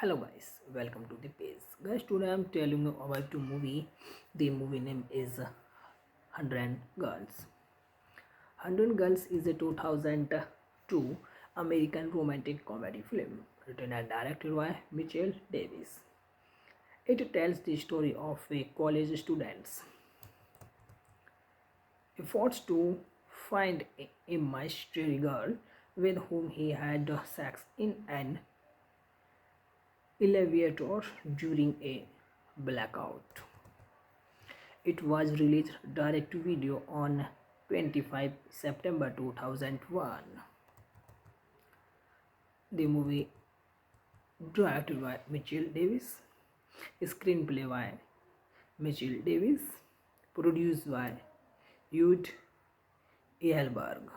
Hello guys, welcome to the page. Guys, today I'm telling you about the movie. The movie name is 100 Girls. 100 Girls is a 2002 American romantic comedy film written and directed by Mitchell Davis. It tells the story of a college student's efforts to find a mystery girl with whom he had sex in an elevator during a blackout. It was released direct to video on 25 September 2001. The movie directed by Mitchell Davis. Screenplay by Mitchell Davis. Produced by Jude Ehlberg.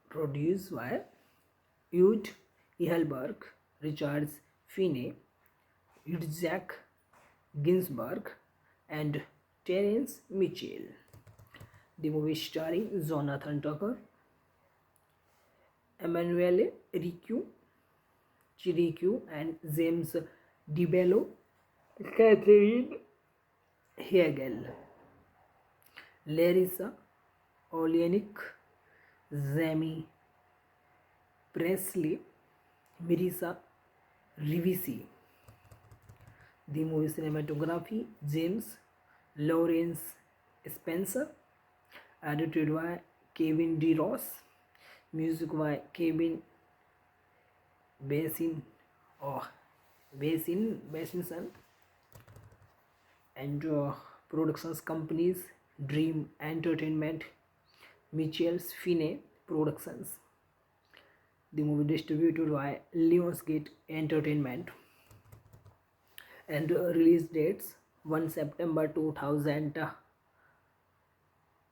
Produced by Jude Ehlberg, Richard Finney, Isaac Ginsberg, and Terence Mitchell. The movie starring Jonathan Tucker, Emmanuel Chirico, and James DeBello, Catherine Hegel, Larissa Olenek, Jamie Presley, Marisa Rivisi. The movie cinematography James Lawrence Spencer, edited by Kevin D. Ross, music by Kevin Basinson, and productions companies Dream Entertainment, Mitchell's Finney Productions. The movie distributed by Lionsgate Entertainment, and release dates 1 September 2000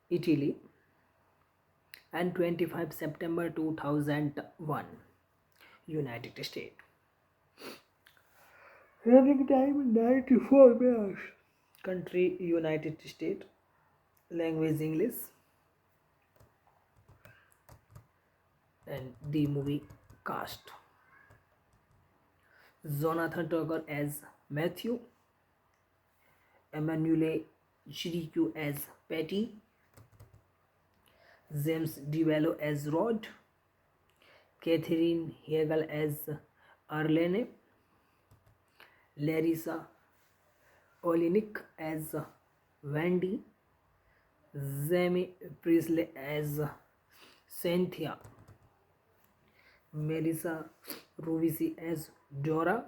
Italy and 25 September 2001 United States. Running time 94 minutes. Country United States. Language English. And the movie cast: Jonathan Tucker as Matthew, Emmanuel Chirico as Patty, James DeBello as Rod, Catherine Hegel as Arlene, Larissa Olenek as Wendy, Jamie Presley as Cynthia, Melissa Ruvisi as Dora,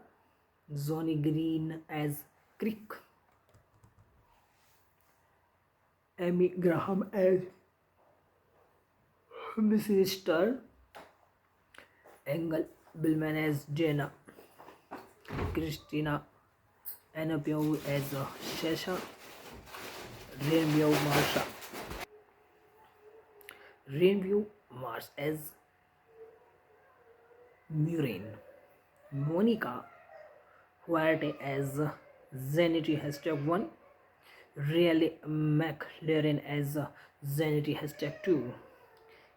Johnny Green as Crick, Amy Graham as Mrs. Stern, Engel Billman as Jenna, Christina Anapiau as Shasha, Rainview Mars as Murrain, Monica Huarte as Zenity #1, Riley McLaren as Zenity #2,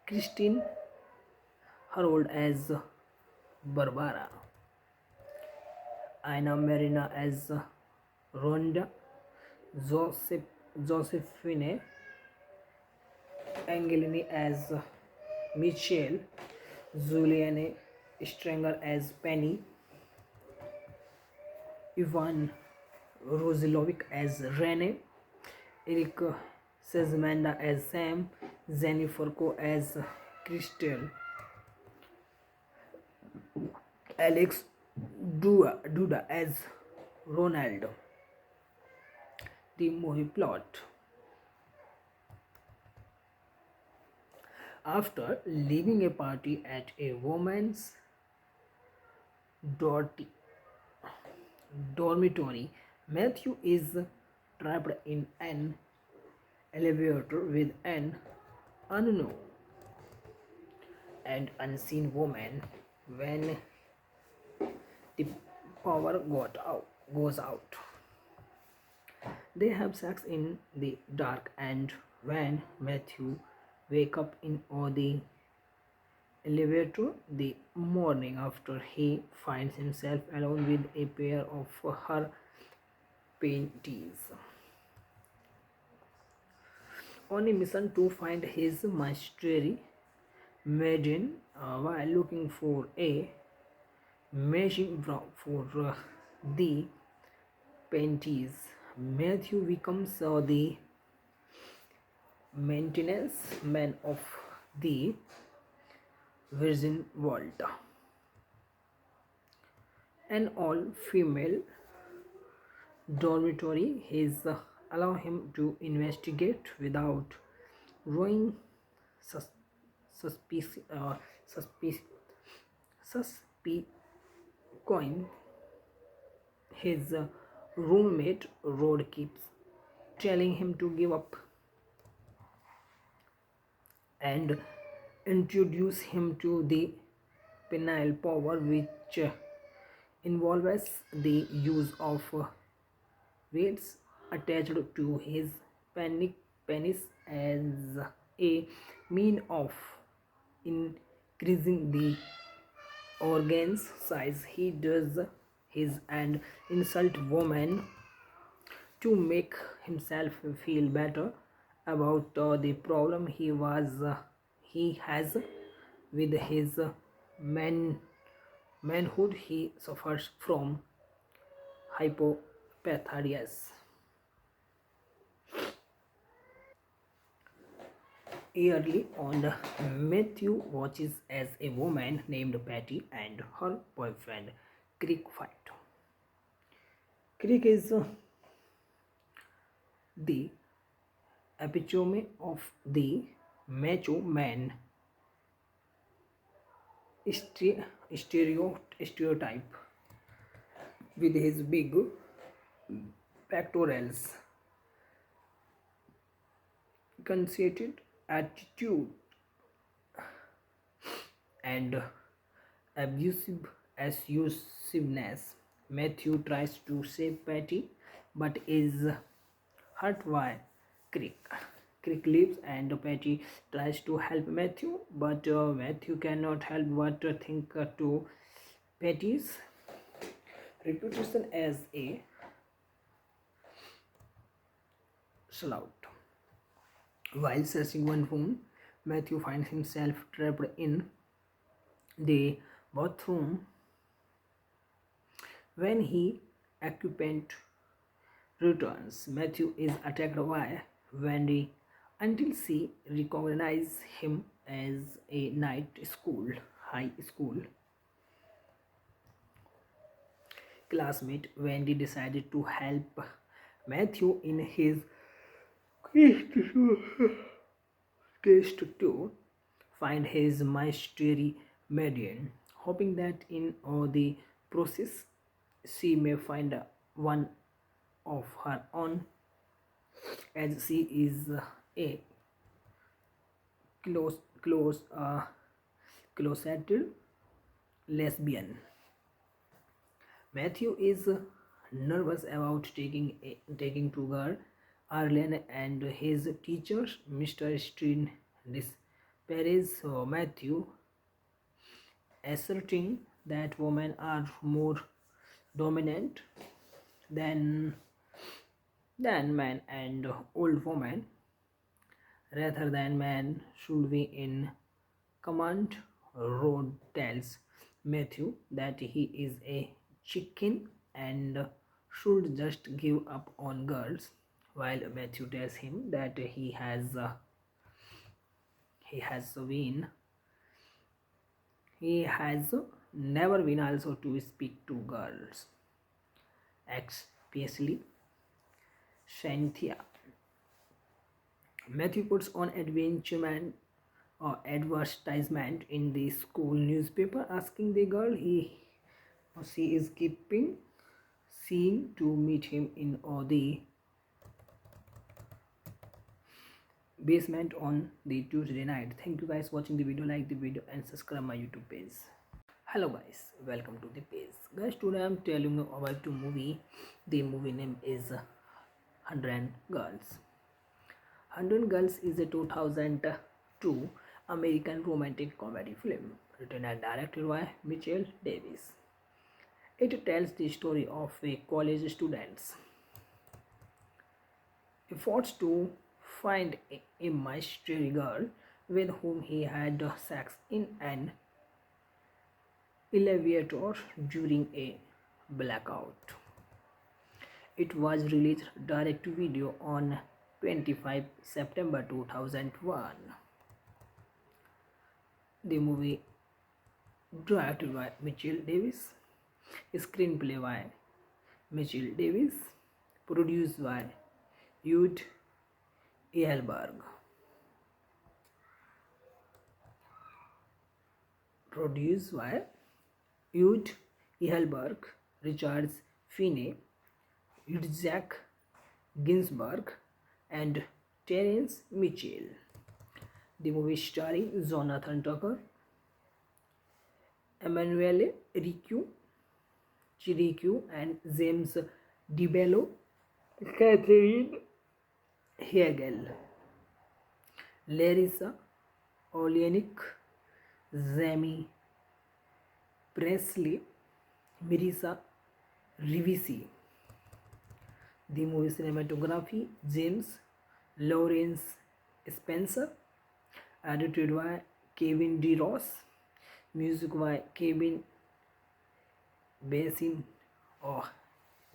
Christine Harold as Barbara, Aina Marina as Rhonda, Josephine Angelini as Michelle, Julianne Stranger as Penny, Ivan Rosilovic as Rene, Eric Sezmanda as Sam, Jennifer Ko as Crystal, Alex Duda as Ronaldo. The movie plot: after leaving a party at a woman's dormitory, Matthew is trapped in an elevator with an unknown and unseen woman. When the power goes out, they have sex in the dark, and when Matthew wakes up in the elevator the morning after, he finds himself alone with a pair of her panties, on a mission to find his mystery maiden. While looking for a matching bra for the panties, Matthew becomes the maintenance man of the Virgin Vault, an all-female dormitory. His allow him to investigate without growing suspicious coin. His roommate Rod keeps telling him to give up and introduce him to the penile power, which involves the use of weights attached to his penis as a mean of increasing the organ's size. He does his and insult woman to make himself feel better about the problem he has with his man manhood. He suffers from hypopatharias. Early on, Matthew watches as a woman named Patty and her boyfriend Crick fight. Crick is the epitome of the macho man stereotype with his big pectorals, conceited attitude, and abusiveness. Matthew tries to save Patty but is hurt by Crick. Crick leaves and Patty tries to help Matthew, but Matthew cannot help but think to Patty's reputation as a slout. While searching one room, Matthew finds himself trapped in the bathroom. When he occupant returns, Matthew is attacked by Wendy until she recognizes him as a high school classmate. Wendy decided to help Matthew in his quest to find his mystery medium, hoping that in the process she may find one of her own, as she is a closeted lesbian. Matthew is nervous about taking to girl Arlen and his teacher Mr. Steen disparages Matthew, asserting that women are more dominant than men and old women rather than men should be in command. Rod tells Matthew that he is a chicken and should just give up on girls, while Matthew tells him that he has never been also to speak to girls, especially Cynthia. Matthew puts on advertisement in the school newspaper asking the girl he or she is keeping seeing to meet him in the basement on the Tuesday night. Thank you guys watching the video. Like the video and subscribe my YouTube page. Hello guys, welcome to the page. Guys, today I'm telling you about the movie. The movie name is 100 Girls. 100 Girls is a 2002 American romantic comedy film written and directed by Mitchell Davis. It tells the story of a college student's efforts to find a mystery girl with whom he had sex in an elevator during a blackout. It was released direct to video on 25 September 2001. The movie directed by Mitchell Davis, screenplay by Mitchell Davis, produced by Jude Ehlberg. Produced by Jude Ehelberg, Richard Finney, Isaac Ginsberg, and Terence Mitchell. The movie starring Jonathan Tucker, Emmanuel Chiricu, and James DeBello, Catherine Hegel, Larissa Olenek, Jamie Presley, Marisa Rivisi. The movie cinematography James Lawrence Spencer, edited by Kevin D. Ross, music by Kevin Basin or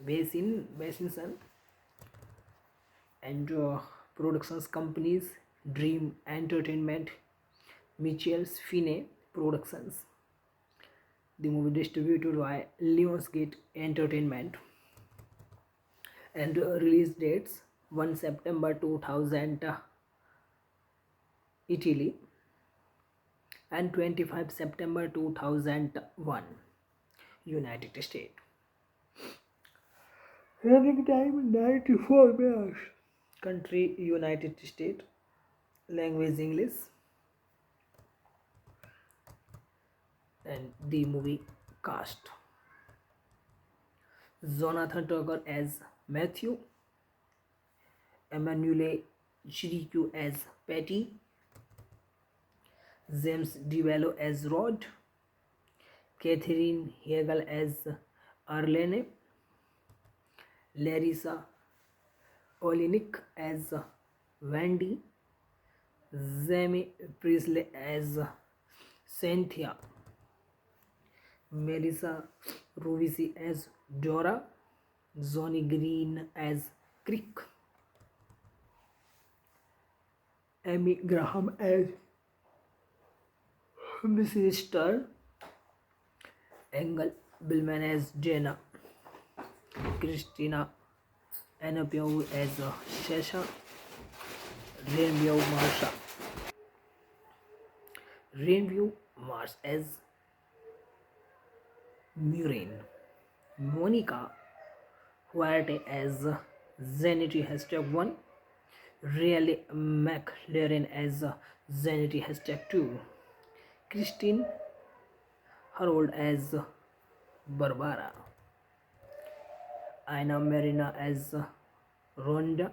Basinson, and productions companies Dream Entertainment, Mitchell's Finney Productions. The movie distributed by Lionsgate Entertainment, and release dates 1 September 2000 Italy and 25 September 2001 United States. Running time 94 minutes. Country United States. Language English. And the movie cast: Jonathan Tucker as Matthew, Emmanuel Chiricu as Patty, James DeBello as Rod, Catherine Hegel as Arlene, Larissa Olenek as Wendy, Jamie Presley as Cynthia, Melissa Rovisi as Dora, Johnny Green as Crick, Amy Graham as Mrs. Stern, Engel Billman as Jenna, Christina Anapiau as Shasha, Rainview Mars as Murrain, Monica Huarte as Zenity #1, Riley McLaren as Zenity #2, Christine Harold as Barbara, Ina Marina as Rhonda,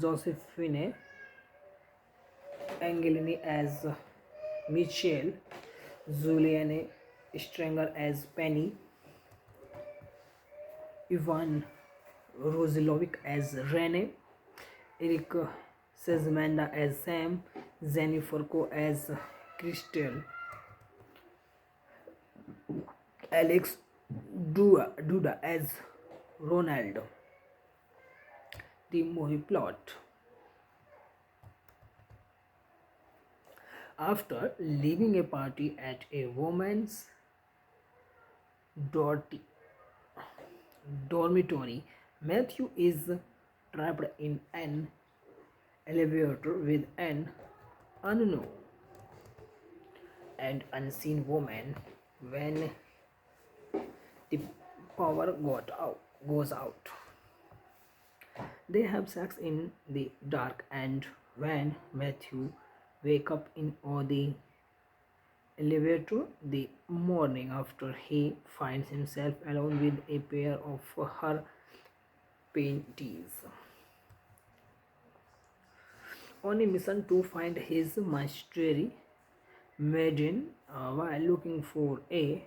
Josephine Angelini as Michelle, Julianne Stranger as Penny, Ivan Rosilovic as Rene, Eric Sezmanda as Sam, Jennifer Ko as Crystal, Alex Duda as Ronaldo. The movie plot: after leaving a party at a woman's dormitory, Matthew is trapped in an elevator with an unknown and unseen woman. When the power goes out, they have sex in the dark, and when Matthew wakes up in the elevator the morning after, he finds himself alone with a pair of her panties, on a mission to find his mystery maiden. While looking for a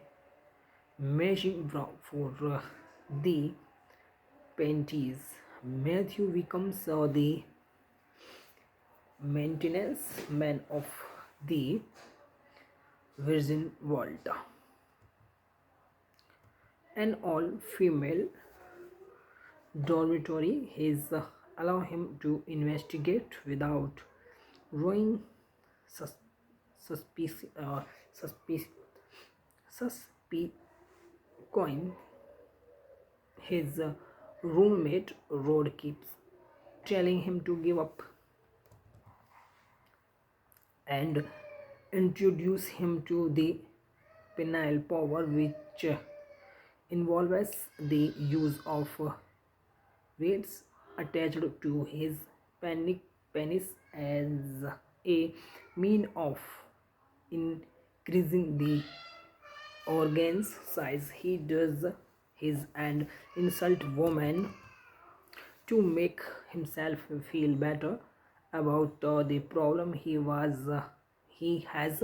matching brow for the panties, Matthew becomes the maintenance man of the Virgin Vault, an all-female dormitory. His allow him to investigate without growing sus- suspicious. Suspicious. His roommate Rod keeps telling him to give up and introduce him to the penile power, which involves the use of weights attached to his penis as a mean of increasing the organ's size. He does his and insult woman to make himself feel better about the problem he has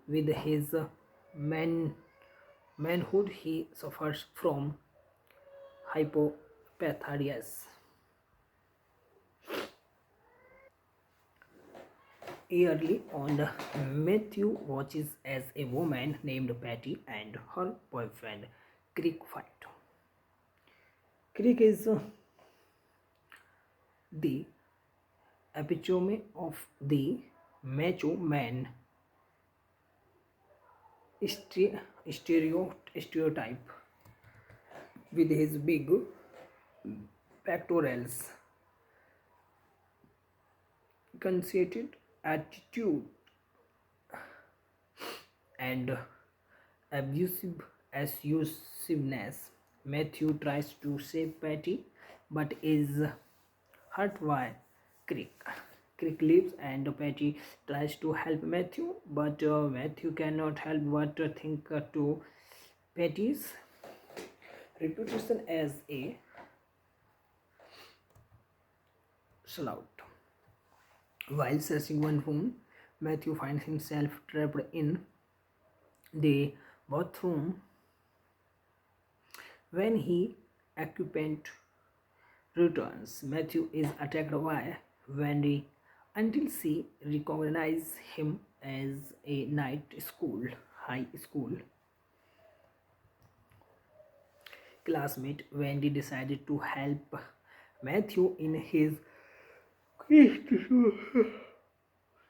with his man manhood. He suffers from hypopatharias. Early on, Matthew watches as a woman named Patty and her boyfriend Crick fight. Crick is the epitome of the macho man stereotype, with his big pectorals, conceited attitude, and abusiveness. Matthew tries to save Patty but is hurt by Crick. Crick leaves and Patty tries to help Matthew, but Matthew cannot help but think to Patty's reputation as a slut. While searching one room, Matthew finds himself trapped in the bathroom when he occupant returns. Matthew is attacked by Wendy until she recognizes him as a high school classmate. Wendy decided to help Matthew in his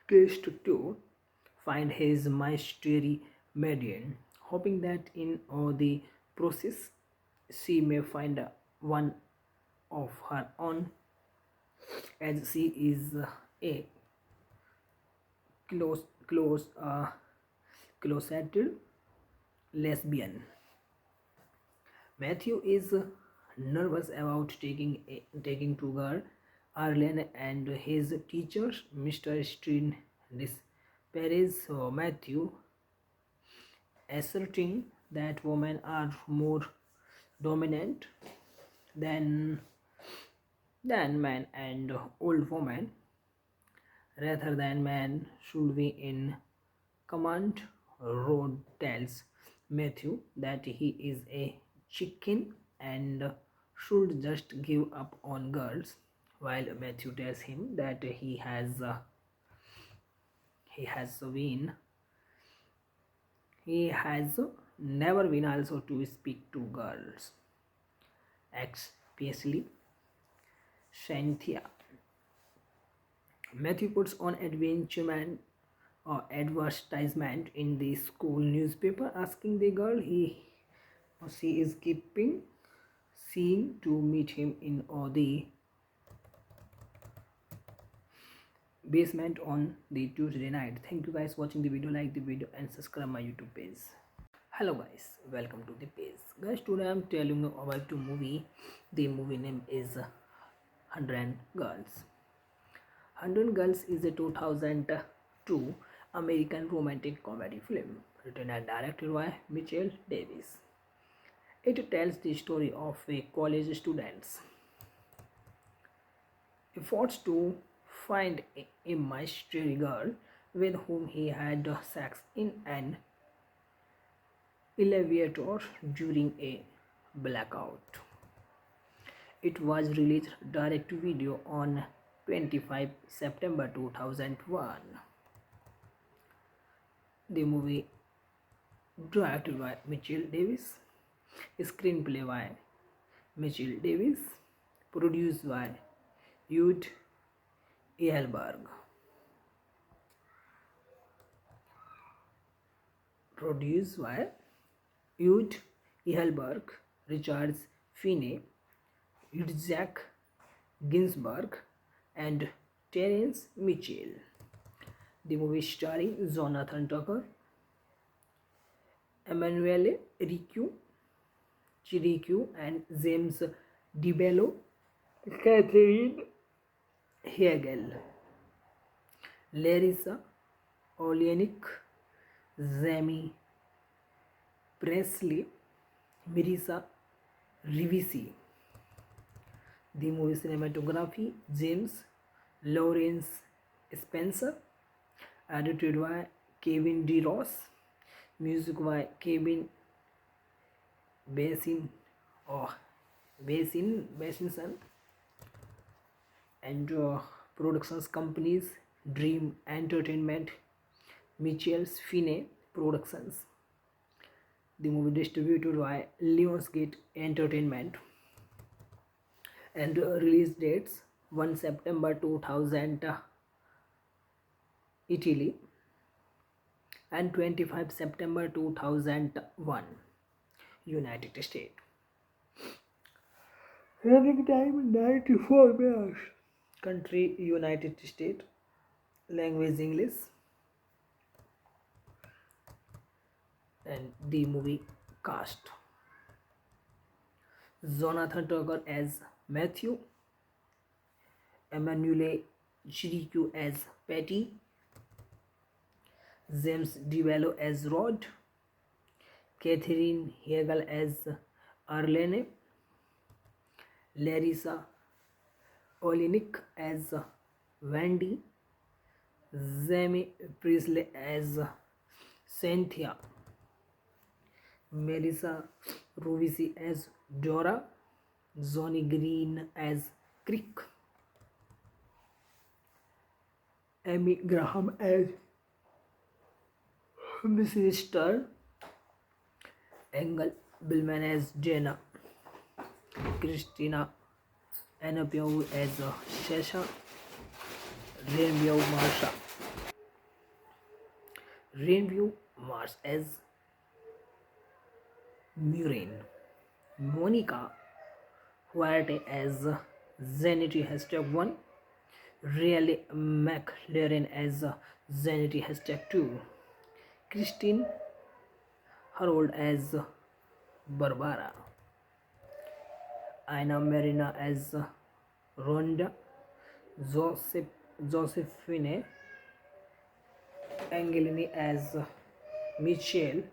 quest to find his mystery median, hoping that in the process she may find one of her own, as she is a close closeted lesbian. Matthew is nervous about taking to girl Arlen and his teacher Mr. Steen disparages Matthew, asserting that women are more dominant than men and old women rather than men should be in command. Rod tells Matthew that he is a chicken and should just give up on girls, while Matthew tells him that he has never been also to speak to girls, especially Cynthia. Matthew puts on advertisement in the school newspaper asking the girl he or she is keeping seeing to meet him in the basement on the Tuesday night. Thank you guys watching the video, like the video and subscribe my YouTube page. Hello guys, welcome to the page. Guys, today I'm telling you about the movie. The movie name is 100 Girls. 100 Girls is a 2002 American romantic comedy film written and directed by Mitchell Davis. It tells the story of a college student's efforts to find a mystery girl with whom he had sex in an elevator during a blackout. It was released direct to video on 25 September 2001. The movie directed by Mitchell Davis, screenplay by Mitchell Davis, produced by Jude Ehlberg. Produced by Jude Ehlberg, Richard Finney, Isaac Ginsberg, and Terence Mitchell. The movie starring Jonathan Tucker, Emanuele Chiricu and James DiBello, Catherine Hegel, Larissa Oleanic, Jamie Presley, Marisa Rivisi. The movie cinematography James Lawrence Spencer, edited by Kevin D. Ross, music by Kevin Basin or Basinson, and productions companies Dream Entertainment, Mitchell's Finney Productions. The movie distributed by Lionsgate Entertainment, and release dates 1 September 2000 Italy and 25 September 2001 United States. Running time 94 minutes. Country United States. Language English. And the movie cast: Jonathan Tucker as Matthew, Emanuele Chiricu as Patty, James DiBello as Rod, Catherine Hegel as Arlene, Larissa Oleanic as Wendy, Jamie Presley as Cynthia, Melissa Rovisi as Dora, Johnny Green as Crick, Amy Graham as Mrs. Stern, Engel Billman as Jenna, Christina Anapiau as Shasha, Rainview Mars as Murrain, Monica Huarte as Zenity #1, Riley McLaren as Zenity #2, Christine Harold as Barbara, Ina Marina as Rhonda, Josephine Angelini as Michelle,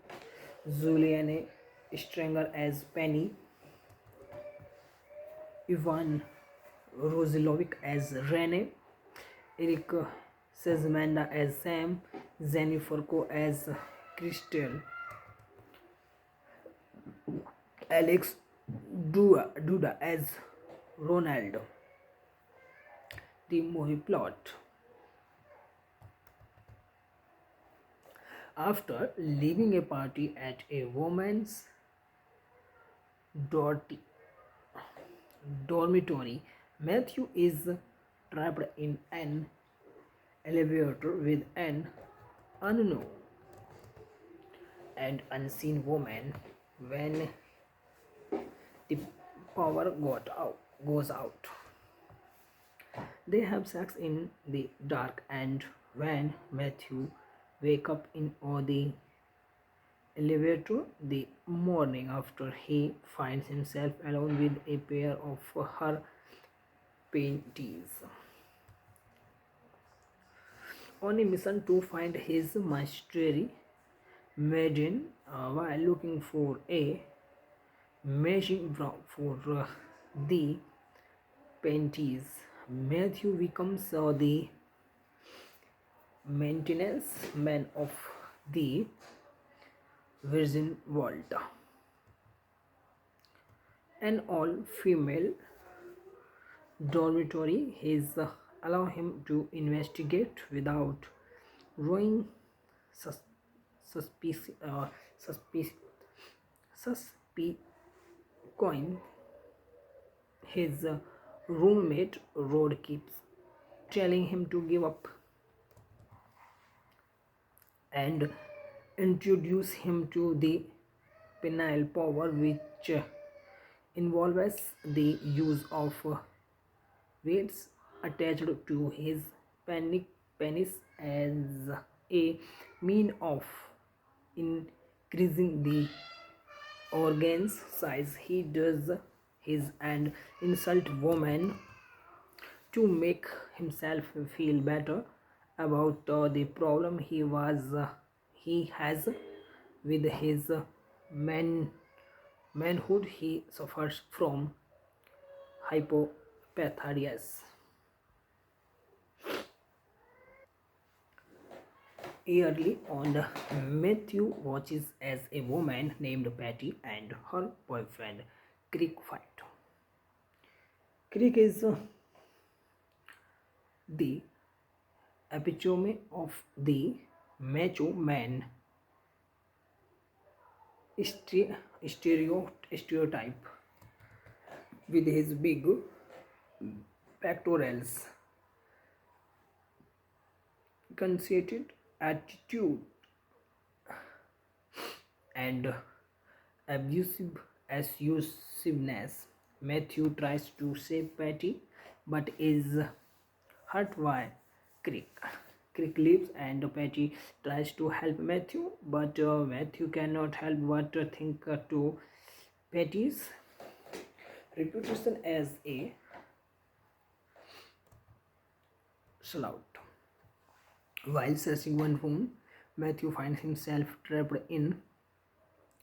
Julianne Stranger as Penny, Ivan Rosilovic as Rene, Eric Sezmanda as Sam, Jennifer Ko as Crystal, Alex Duda as Ronaldo. The movie plot: after leaving a party at a woman's dormitory, Matthew is trapped in an elevator with an unknown and unseen woman. When the power goes out, they have sex in the dark, and when Matthew wakes up in the elevator the morning after, he finds himself alone with a pair of her panties, on a mission to find his mystery maiden. While looking for a magic brow for the panties, Matthew becomes the maintenance man of the Virgin Volta, an all-female dormitory. His allow him to investigate without growing sus- suspicious. Suspicious. His roommate Rod keeps telling him to give up and introduce him to the penile power, which involves the use of weights attached to his penis as a mean of increasing the organ's size. He does his and insult woman to make himself feel better about the problem he has with his manhood. He suffers from hypopatharias. Early on, Matthew watches as a woman named Patty and her boyfriend Crick fight. Crick is the epitome of the macho man stereotype with his big pectorals, conceited attitude, and abusiveness. Matthew tries to save Patty but is hurt by Crick. Crick leaves and Patty tries to help Matthew, but Matthew cannot help but think to Patty's reputation as a slut. While searching one room, Matthew finds himself trapped in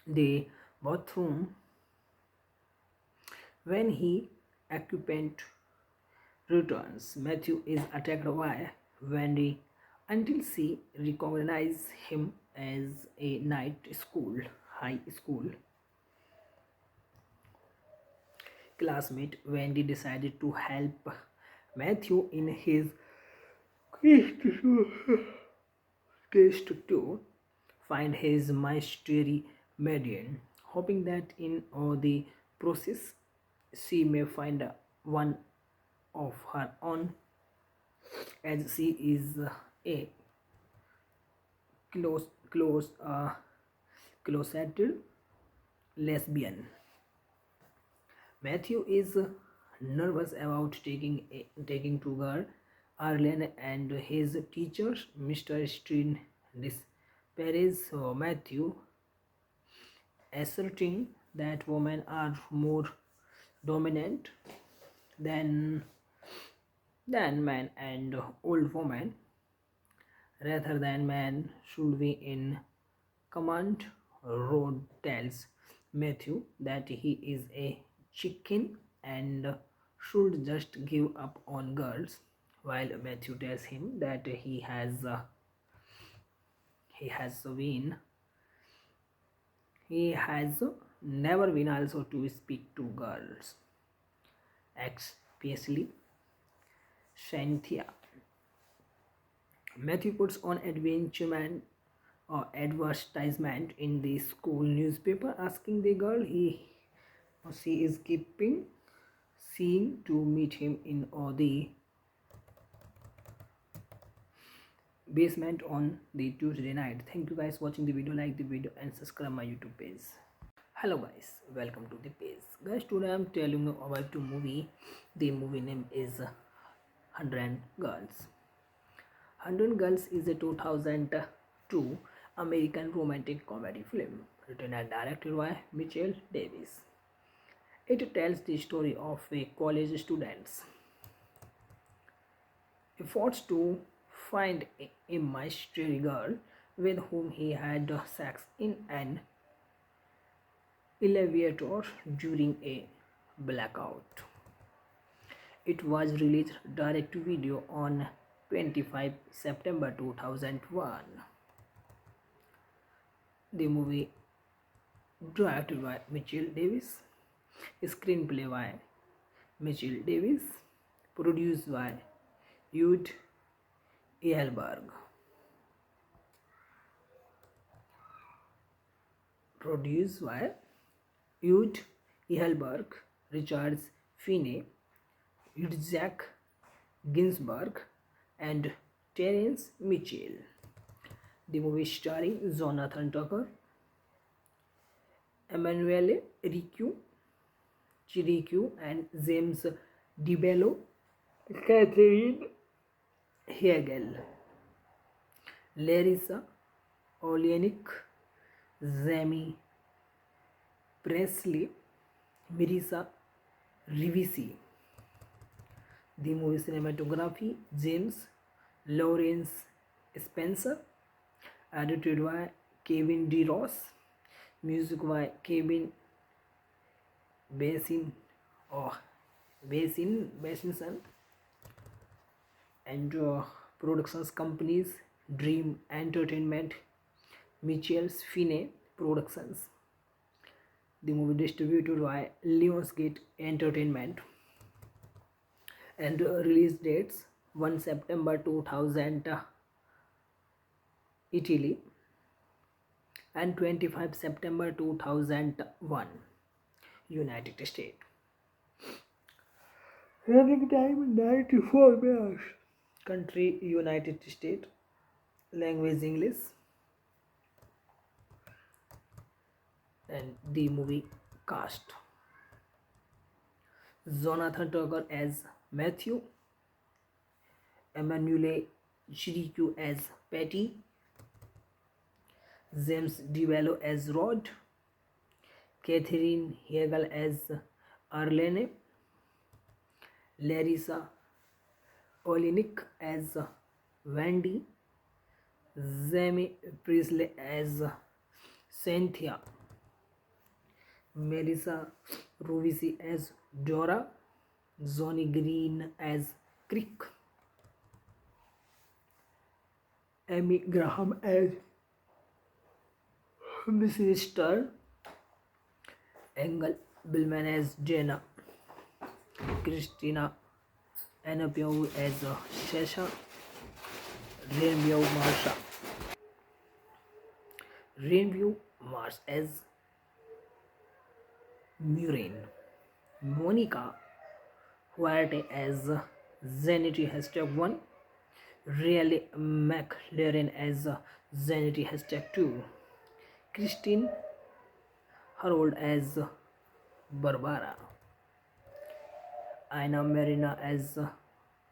the bathroom when he occupant returns. Matthew is attacked by Wendy until she recognizes him as a high school classmate. Wendy decided to help Matthew in his quest to find his mystery median, hoping that in the process she may find one of her own, as she is a closeted lesbian. Matthew is nervous about taking to girl Arlen and his teacher Mr. Steen disparages Matthew, asserting that women are more dominant than men and old women rather than men should be in command. Rod tells Matthew that he is a chicken and should just give up on girls, while Matthew tells him that he has never been also to speak to girls, especially Cynthia. Matthew puts on advertisement in the school newspaper asking the girl he or she is keeping seeing to meet him in the basement on the Tuesday night. Thank you guys watching the video. Like the video and subscribe my YouTube page. Hello guys, welcome to the page. Guys, today I'm telling you about the movie. The movie name is 100 Girls. 100 Girls is a 2002 American romantic comedy film written and directed by Mitchell Davis. It tells the story of a college student's efforts to find a mystery girl with whom he had sex in an elevator during a blackout. It was released direct to video on 25 September 2001. The movie directed by Mitchell Davis, screenplay by Mitchell Davis, produced by Jude Ehlberg. Produced by Jude Ehlberg, Richard Finney, Isaac Ginsberg, and Terence Mitchell. The movie starring Jonathan Tucker, Emanuele Chirico, and James DeBello, Catherine Hegel, Larissa Olenek, Jamie Presley, Marisa Rivisi. The movie cinematography James Lawrence Spencer, edited by Kevin D. Ross, music by Kevin Basin or Basinson, and productions companies Dream Entertainment, Mitchell's Finney Productions. The movie distributed by Lionsgate Entertainment, and release dates 1 September 2000 Italy and 25 September 2001 United States. Running time 94 minutes. Country United States. Language English. And the movie cast: Jonathan Tucker as Matthew, Emanuele Chirico as Patty, James DeVello as Rod, Catherine Hegel as Arlene, Larissa Oleynik as Wendy, Jamie Priestley as Cynthia, Melissa Rovisi as Dora, Johnny Green as Crick, Amy Graham as Mrs. Stern, Engel Billman as Jenna, Christina Anapiau as Shasha, Rainview Mars as Murrain, Monica Huarte as Zenity #1, Riley McLaren as Zenity #2, Christine Harold as Barbara, Aina Marina as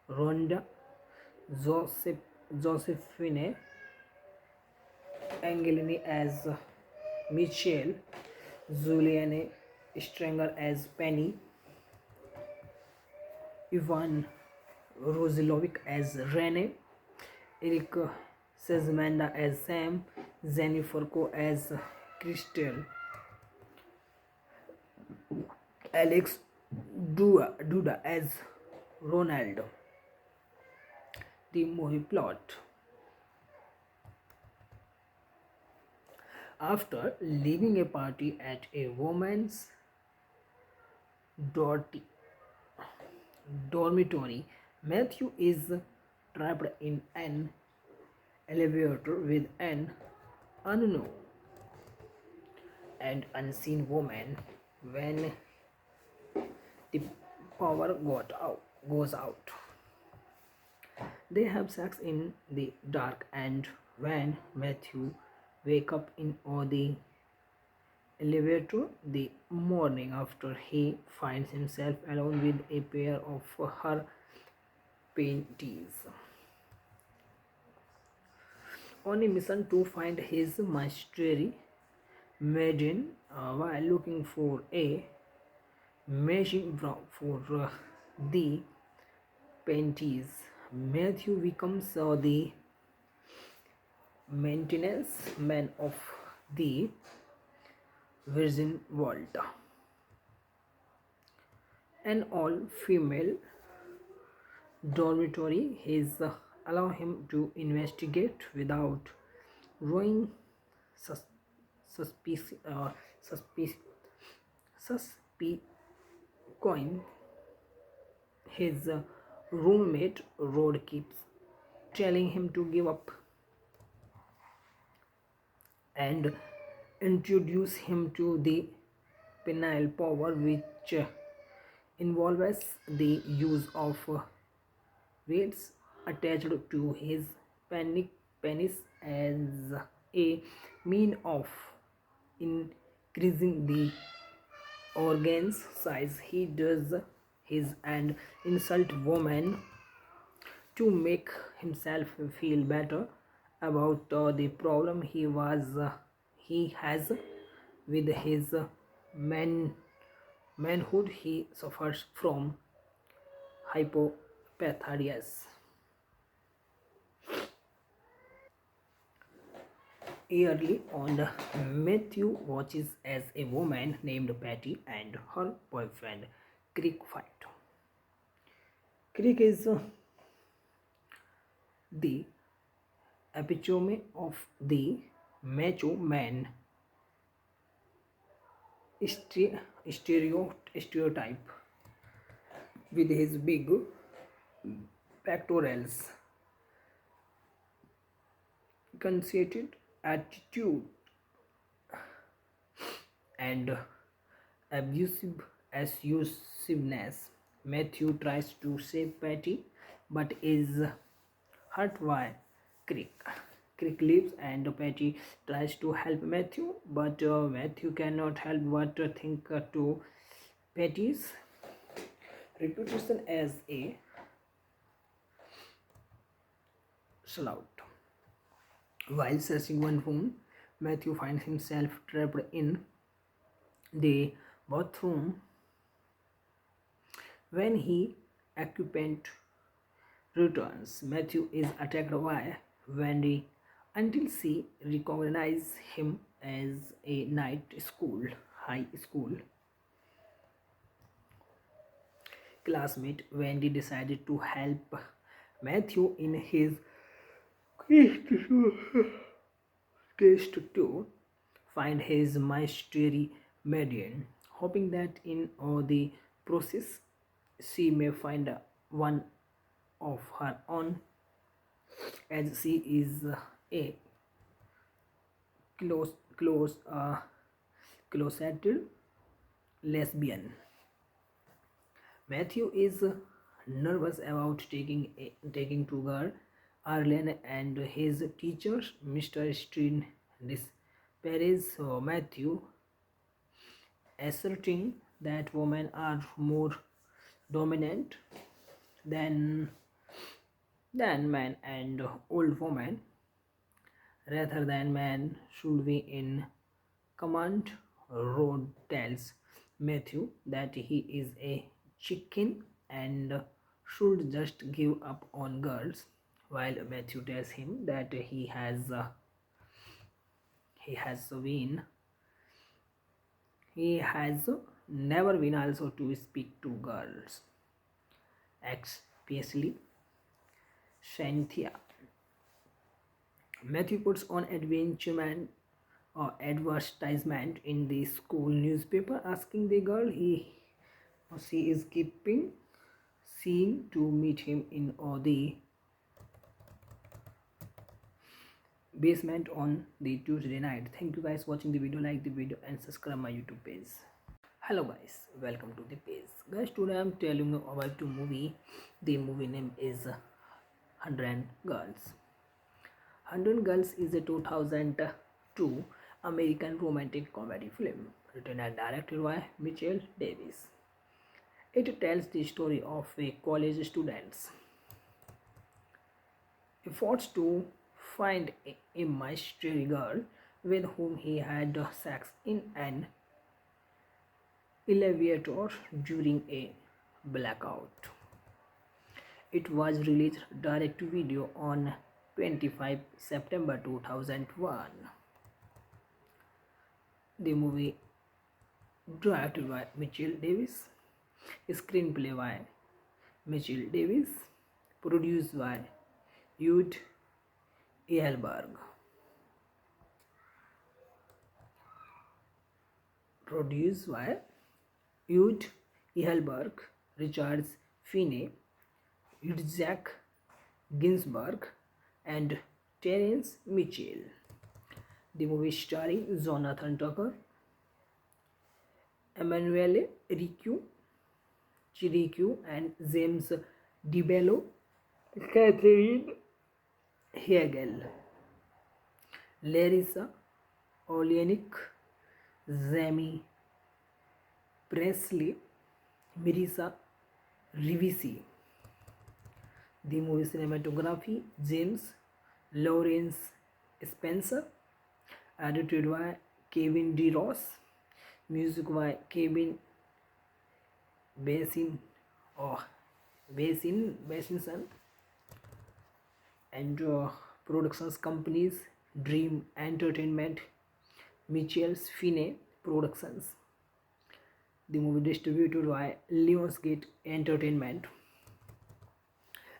Rhonda, Josephine Angelini as Michelle, Julianne Stranger as Penny, Ivan Rosilovic as Rene, Eric Sezmanda as Sam, Jennifer Ko as Crystal, Alex Duda as Ronald. The movie plot: after leaving a party at a woman's dormitory, Matthew is trapped in an elevator with an unknown and unseen woman. When the power goes out, they have sex in the dark, and when Matthew wakes up in the elevator the morning after, he finds himself alone with a pair of her panties, on a mission to find his mystery maiden. While looking for a matching brow for the panties, Matthew becomes the maintenance man of the Virgin Vault, an all-female dormitory. His allow him to investigate without drawing sus- suspicion. Coin. His roommate Rod keeps telling him to give up and introduce him to the penile power, which involves the use of weights attached to his penis as a mean of increasing the organ's size. He does his and insult woman to make himself feel better about the problem he he has with his man, manhood. He suffers from hypopatharias. Early on, Matthew watches as a woman named Patty and her boyfriend Crick fight. Crick is the epitome of the macho man stereotype with his big pectorals, conceited attitude, and abusiveness. Matthew tries to save Patty but is hurt by Crick. Crick leaves and Patty tries to help Matthew, but Matthew cannot help but think to Patty's reputation as a slut. While searching one room, Matthew finds himself trapped in the bathroom when he occupant returns. Matthew is attacked by Wendy until she recognizes him as a high school classmate. Wendy decided to help Matthew in his quest to find his mystery median, hoping that in the process she may find one of her own, as she is a close closeted lesbian. Matthew is nervous about taking to girl Arlen and his teacher Mr. Steen disparages Matthew, asserting that women are more dominant than men and old women rather than men should be in command. Rod tells Matthew that he is a chicken and should just give up on girls, while Matthew tells him that he has never been also to speak to girls, especially Cynthia. Matthew puts on advertisement in the school newspaper asking the girl he or she is keeping seeing to meet him in the basement on the Tuesday night. Thank you guys watching the video, like the video and subscribe my YouTube page. Hello guys, welcome to the page. Guys, today I'm telling you about the movie. The movie name is 100 Girls. 100 Girls is a 2002 American romantic comedy film written and directed by Mitchell Davis. It tells the story of a college student's efforts to find a mystery girl with whom he had sex in an elevator during a blackout. It was released direct to video on 25 September 2001. The movie directed by Mitchell Davis, screenplay by Mitchell Davis, produced by Jude Ehlberg. Produced by Jude Ehlberg, Richard Finney, Isaac Ginsberg, and Terence Mitchell. The movie starring Jonathan Tucker, Emanuele Chiricu, and James DeBello, Catherine Hegel, Larissa Olenek, Jamie Presley, Marissa Rivisi. The movie cinematography James Lawrence Spencer, edited by Kevin D. Ross, music by Kevin Basin or Basinson, and productions companies Dream Entertainment, Mitchell's Finney Productions. The movie distributed by Lionsgate Entertainment,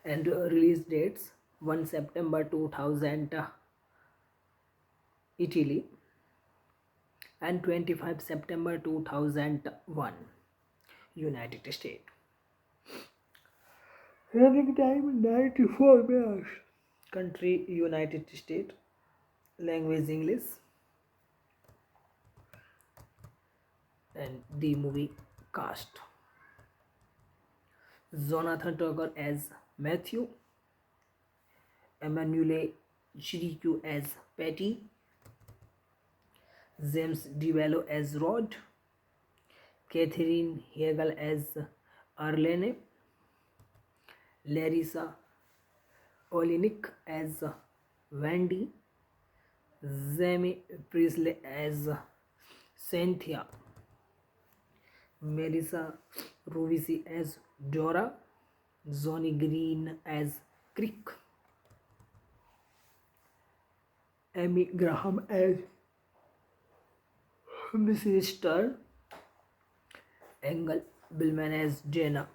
and release dates 1 September 2000 Italy and 25 September 2001 United States. Running time 94 minutes. Country United States. Language English. And the movie cast: Jonathan Tucker as Matthew, Emmanuel Chirico as Patty, James DeVello as Rod, Catherine Hegel as Arlene, Larissa Oleynik as Wendy, Jamie Priestley as Cynthia, Melissa Rovisi as Dora, Johnny Green as Crick, Amy Graham as Mrs. Stern, Engel Billman as Jenna,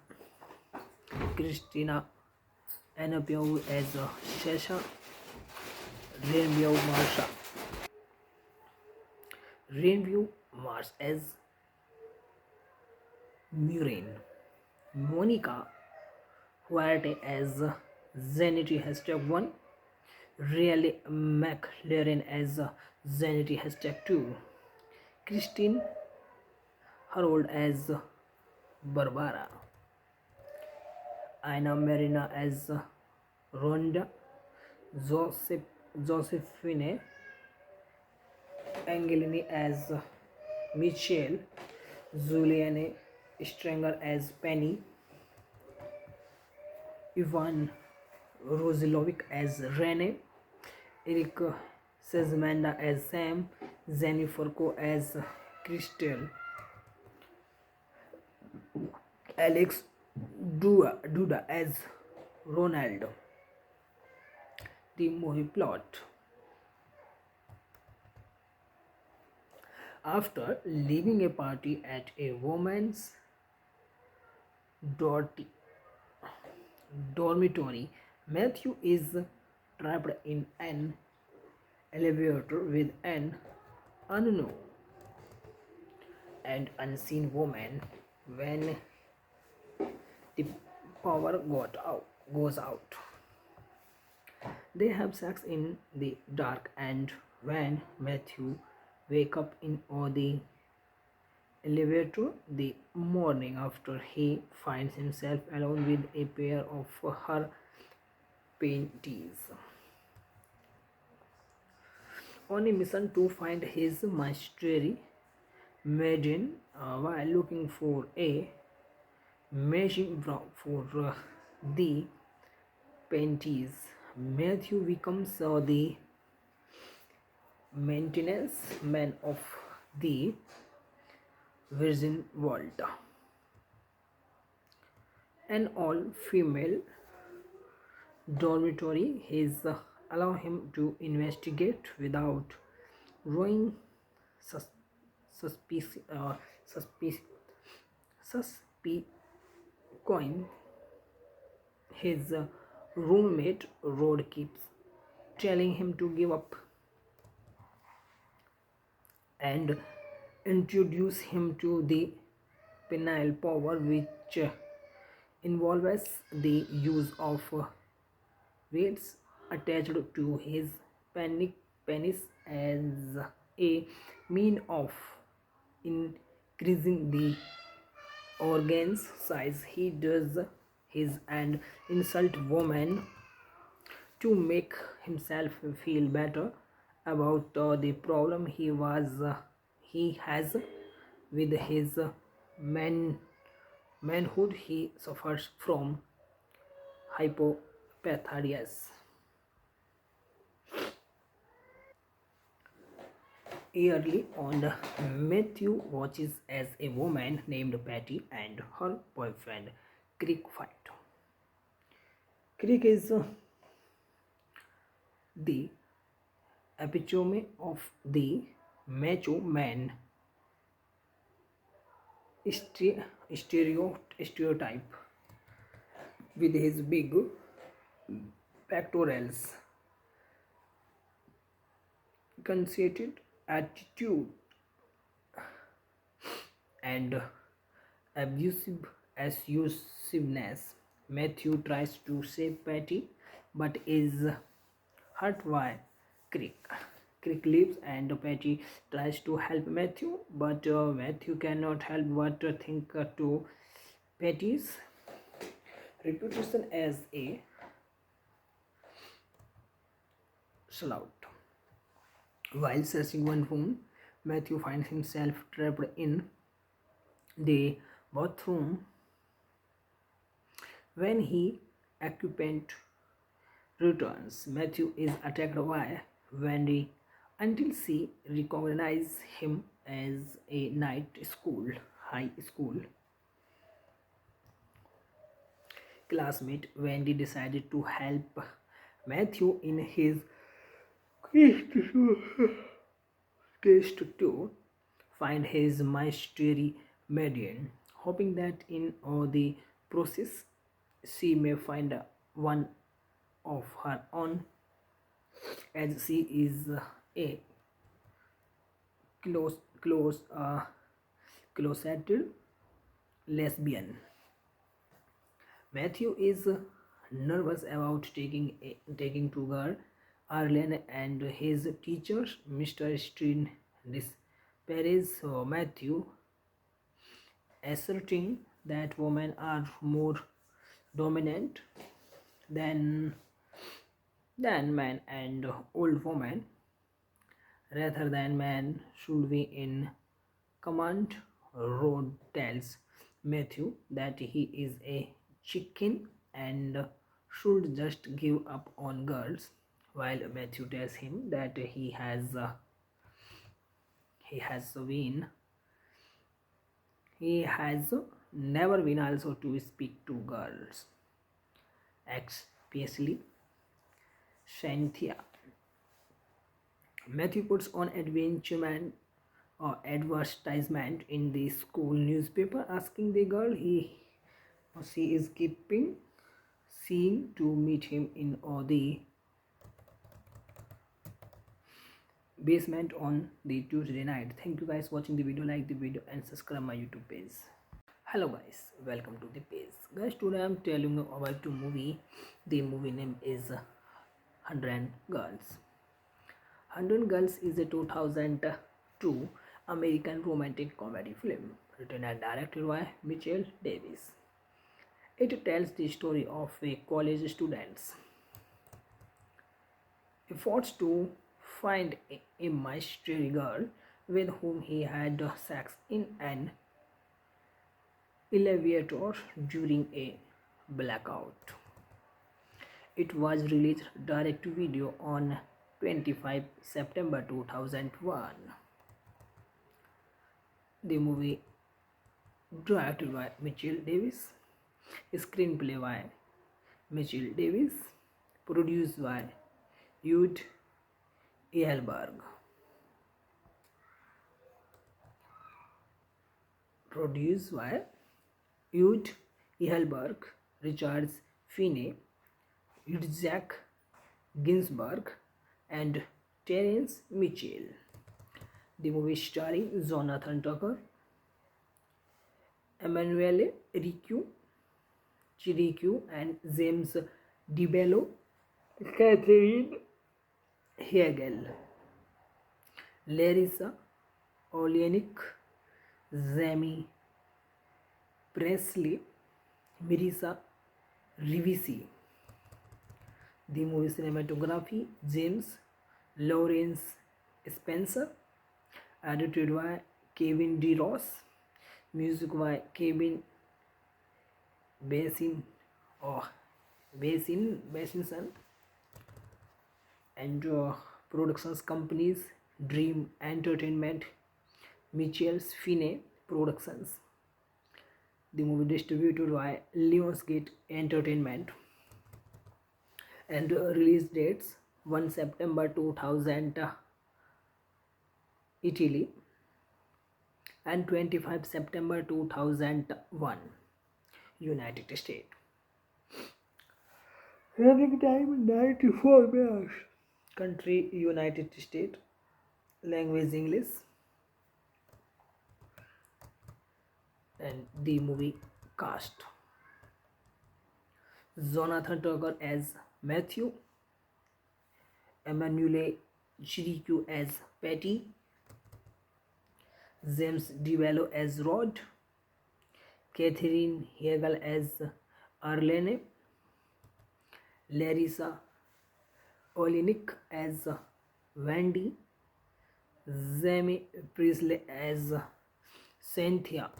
Christina Anapiau as Shasha, Rainview Mars as Murrain, Monica Huarte as Zenity #1, Riley McLaren as Zenity #2, Christine Harold as Barbara, Aina Marina as Rhonda, Josephine Angelini as Michelle, Julianne Stranger as Penny, Ivan Rosilovic as Rene, Eric Sezmanda as Sam, Jennifer Ko as Crystal, Alex Duda as Ronaldo. The movie plot: after leaving a party at a woman's dormitory, Matthew is trapped in an elevator with an unknown and unseen woman. When the power goes out, they have sex in the dark, and when Matthew wakes up in the elevator the morning after, he finds himself alone with a pair of her panties, on a mission to find his mystery maiden. While looking for a matching brow for the panties, Matthew becomes the maintenance man of the Virgin Vault, an all-female dormitory. His allow him to investigate without drawing sus- suspicion. Coin. His roommate Rod keeps telling him to give up and introduce him to the penile power, which involves the use of weights attached to his penis as a mean of increasing the organ's size. He does his and insult woman to make himself feel better about the problem he has with his manhood. He suffers from hypopatharias. Early on, Matthew watches as a woman named Patty and her boyfriend Crick fight. Crick is the epitome of the macho man stereotype with his big pectorals, conceited attitude, and abusiveness. Matthew tries to save Patty but is hurt by Crick. Crick leaves and Patty tries to help Matthew, but Matthew cannot help but think to Patty's reputation as a slut. While searching one room, Matthew finds himself trapped in the bathroom when he occupant returns. Matthew is attacked by Wendy until she recognizes him as a high school classmate. Wendy decided to help Matthew in his quest to find his mystery median, hoping that in the process she may find one of her own, as she is a close closeted lesbian. Matthew is nervous about taking to girl Arlen and his teacher Mr. Steen disparages Matthew, asserting that women are more dominant than men and old women rather than men should be in command. Rod tells Matthew that he is a chicken and should just give up on girls, while Matthew tells him that he has never been also to speak to girls, especially Cynthia. Matthew puts on adventureman or advertisement in the school newspaper asking the girl he or she is keeping seeing to meet him in the basement on the Tuesday night. Thank you guys watching the video, like the video and subscribe my YouTube page. Hello guys, welcome to the page. Guys, today I'm telling you about the movie. The movie name is 100 Girls. 100 Girls is a 2002 American romantic comedy film written and directed by Mitchell Davis. It tells the story of a college student's efforts to find a mystery girl with whom he had sex in an elevator during a blackout. It was released direct to video on 25 September 2001. The movie directed by Mitchell Davis, screenplay by Mitchell Davis, produced by Jude Ehlberg. Produced by Jude Ehlberg, Richard Finney, Isaac Ginsberg, and Terence Mitchell. The movie starring Jonathan Tucker, Emanuele Chiricu, and James DeBello, Catherine Hegel, Larissa Oleynik, Jamie Presley, Marisa Rivisi. The movie cinematography James Lawrence Spencer, edited by Kevin D. Ross, music by Kevin Basinson, and productions companies Dream Entertainment, Mitchell's Finney Productions. The movie distributed by Lionsgate Entertainment and release dates 1 September 2000 Italy and 25 September 2001 United States. Running time 94 minutes. Country United States. Language English. And the movie cast: Jonathan Tucker as Matthew, Emmanuel Chirico as Patty, James DeVello as Rod, Catherine Hegel as Arlene, Larissa Oleynik as Wendy, Jamie Priestley as Cynthia,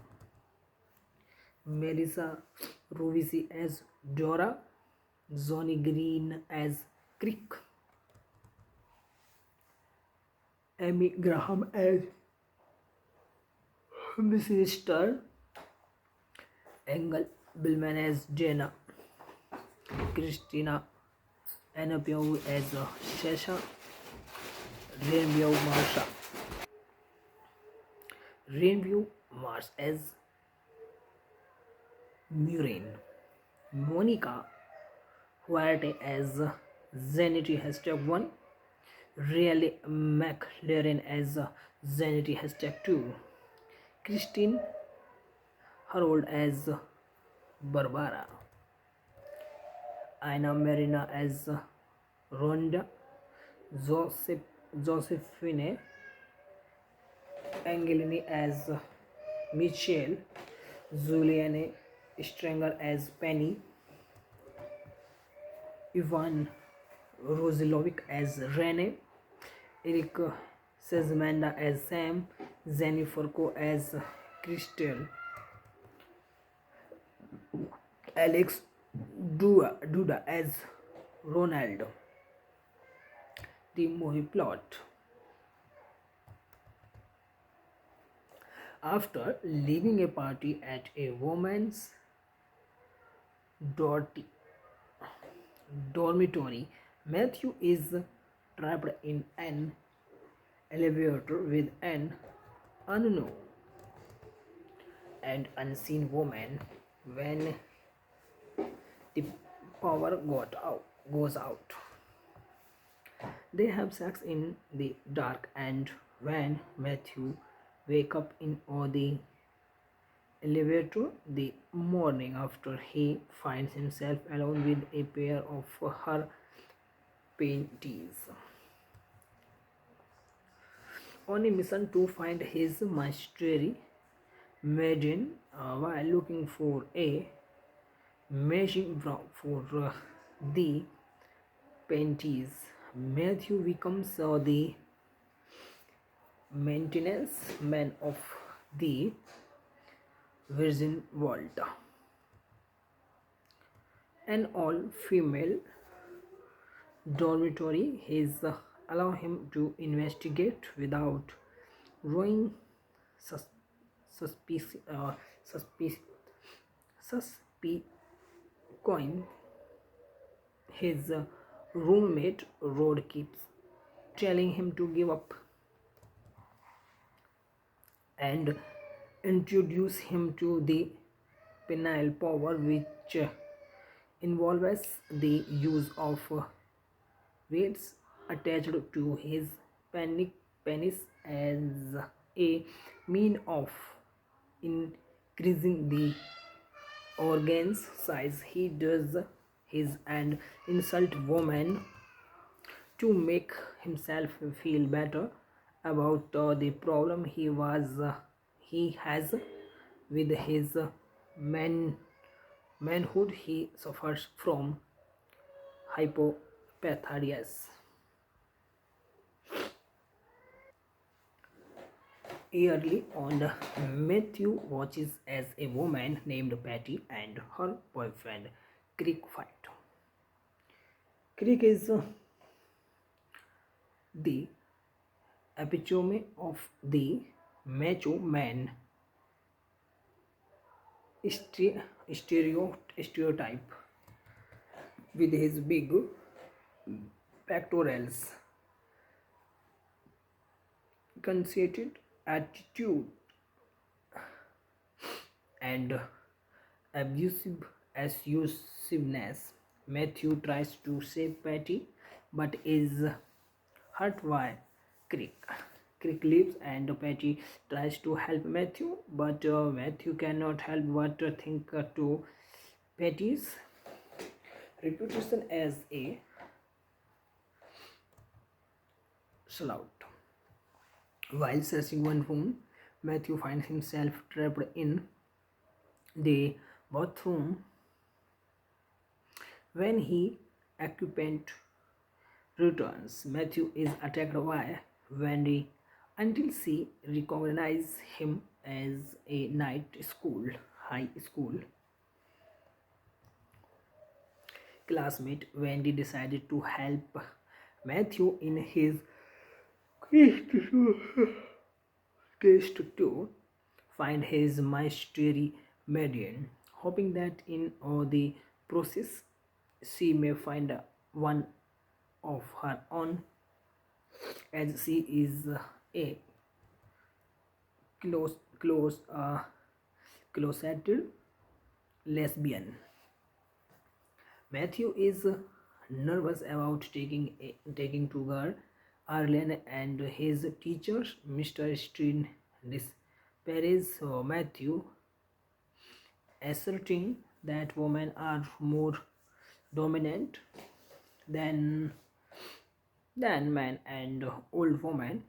Melissa Rovisi as Dora, Johnny Green as Crick, Amy Graham as Mrs. Stern, Engel Billman as Jenna, Christina Anapiau as Shasha, Rainview Mars as Murrain, Monica Huarte as Zenity #1, Riley McLaren as Zenity #2, Christine Harold as Barbara, Ina Marina as Rhonda, Josephine Angelini as Michelle, Julianne Stranger as Penny, Ivan Rosilovic as Rene, Eric Sezmanda as Sam, Jennifer Ko as Crystal, Alex Duda as Ronald. The movie plot: after leaving a party at a woman's dormitory, Matthew is trapped in an elevator with an unknown and unseen woman. When the power goes out, they have sex in the dark, and when Matthew wakes up in the elevator the morning after, he finds himself alone with a pair of her panties, on a mission to find his mystery maiden. While looking for a matching brow for the panties, Matthew becomes the maintenance man of the Virgin Vault, an all-female dormitory. His allow him to investigate without growing sus- suspicious. Coin. His roommate Rod keeps telling him to give up and introduce him to the penile power, which involves the use of weights attached to his penis as a mean of increasing the organ's size. He does his and insult woman to make himself feel better about the problem he has with his manhood. He suffers from hypopatharias. Early on, Matthew watches as a woman named Patty and her boyfriend Crick fight. Crick is the epitome of the macho man stereotype with his big pectorals, conceited attitude, and abusiveness. Matthew tries to save Patty but is hurt by Crick. Crick leaves and Patty tries to help Matthew, but Matthew cannot help but think to Patty's reputation as a slut. While searching one room, Matthew finds himself trapped in the bathroom when he occupant returns. Matthew is attacked by Wendy until she recognizes him as a high school classmate. Wendy decided to help Matthew in his quest to find his mystery median, hoping that in the process she may find one of her own, as she is a closeted lesbian. Matthew is nervous about taking to her Arlen and his teacher, Mr. Steen, disparages Matthew, asserting that women are more dominant than men and old women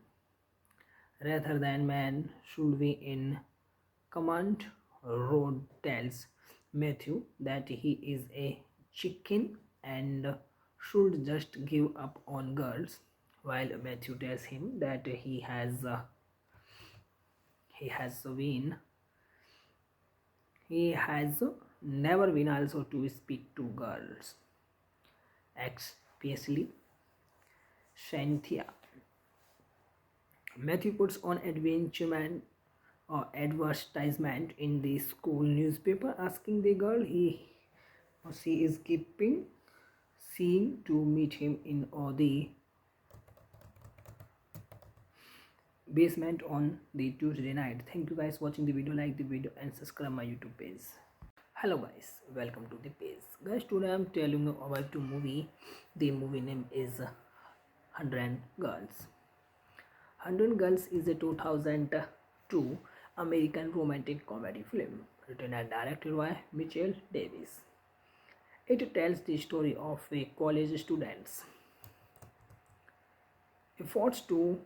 rather than men should be in command. Rod tells Matthew that he is a chicken and should just give up on girls, while Matthew tells him that he has never been also to speak to girls, especially Cynthia. Matthew puts on adventureman advertisement in the school newspaper asking the girl he or she is keeping seeing to meet him in the basement on the Tuesday night. Thank you guys watching the video, like the video and subscribe my YouTube page. Hello guys, welcome to the page. Guys, today I'm telling you about the movie. The movie name is 100 Girls. 100 Girls is a 2002 American romantic comedy film written and directed by Mitchell Davis. It tells the story of a college student's efforts to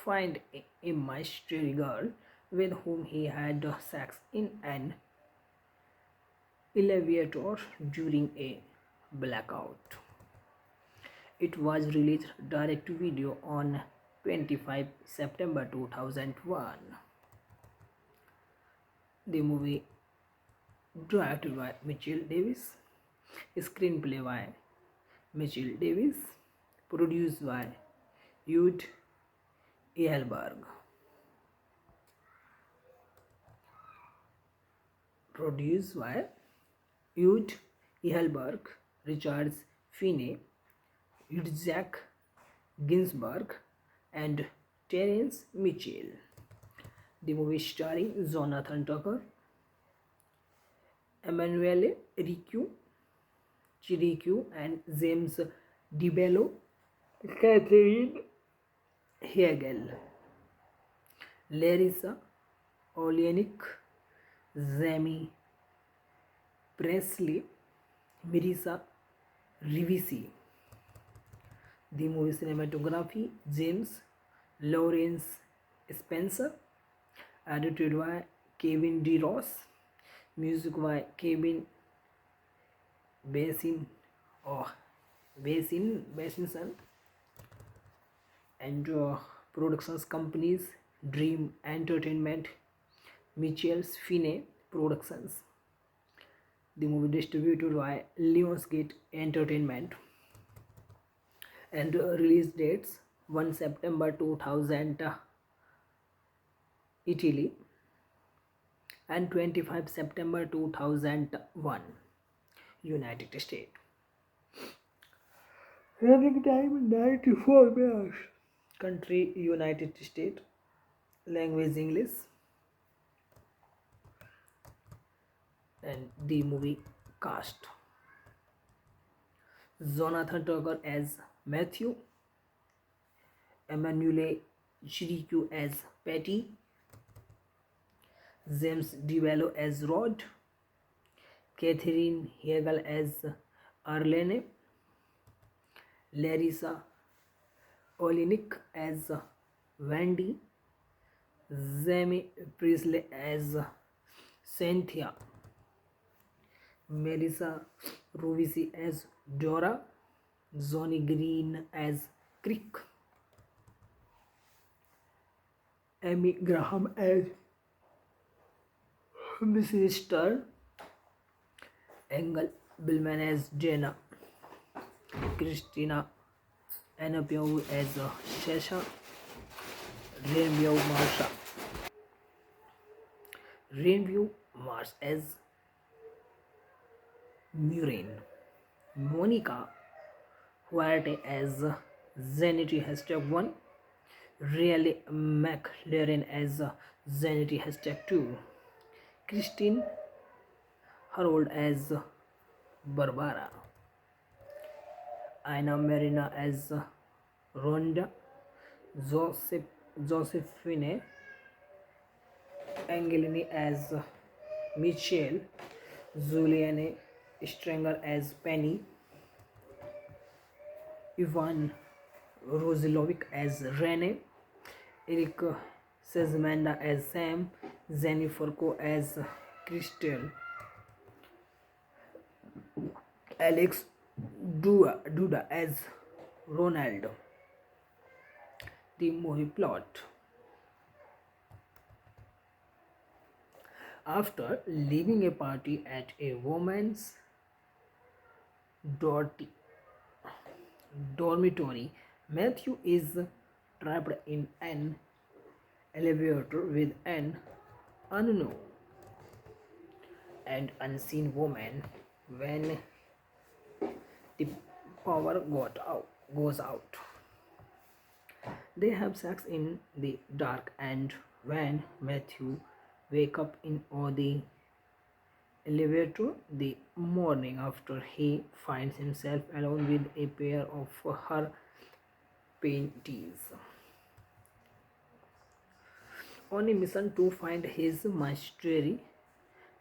find a mystery girl with whom he had sex in an elevator during a blackout. It was released direct to video on 25 September 2001. The movie directed by Mitchell Davis, screenplay by Mitchell Davis, produced by Jude Ehlberg. Produced by Jude Ehlberg, Richard Finney, Isaac Ginsberg, and Terence Mitchell. The movie starring Jonathan Tucker, Emmanuel Chiricu, and James DeBello, Catherine Hegel, Larissa Oleynik, Jamie Presley, Marisa Rivisi. The movie cinematography James Lawrence Spencer, edited by Kevin D. Ross, music by Kevin Basinson, and productions companies Dream Entertainment, Mitchell's Finney Productions. The movie distributed by Lionsgate Entertainment, and release dates 1 September 2000 Italy, and 25 September 2001 United States. Running time 94 minutes. Country United States. Language English. And the movie cast: Jonathan Tucker as Matthew, Emmanuel Chirico as Patty, James DeVallo as Rod, Catherine Hegel as Arlene, Larissa Oleynik as Wendy, Jamie Priestley as Cynthia, Melissa Rovisi as Dora, Johnny Green as Crick, Amy Graham as Mrs. Stern, Engel Billman as Jenna, Christina Anapiau as Shasha, Rainview Mars as Murrain, Monica Huarte as Zenity #1, Riley McLaren as Zenity #2, Christine Harold as Barbara, Aina Marina as Rhonda, Josephine Angelini as Michelle, Julianne Stranger as Penny, Ivan Rosilovic as Rene, Eric Sezmanda as Sam, Jennifer Ko as Crystal, Alex Duda as Ronaldo. The movie plot: after leaving a party at a woman's dormitory, Matthew is trapped in an elevator with an unknown and unseen woman. When the power goes out, they have sex in the dark, and when Matthew wakes up in the elevator the morning after, he finds himself alone with a pair of her panties, on a mission to find his mystery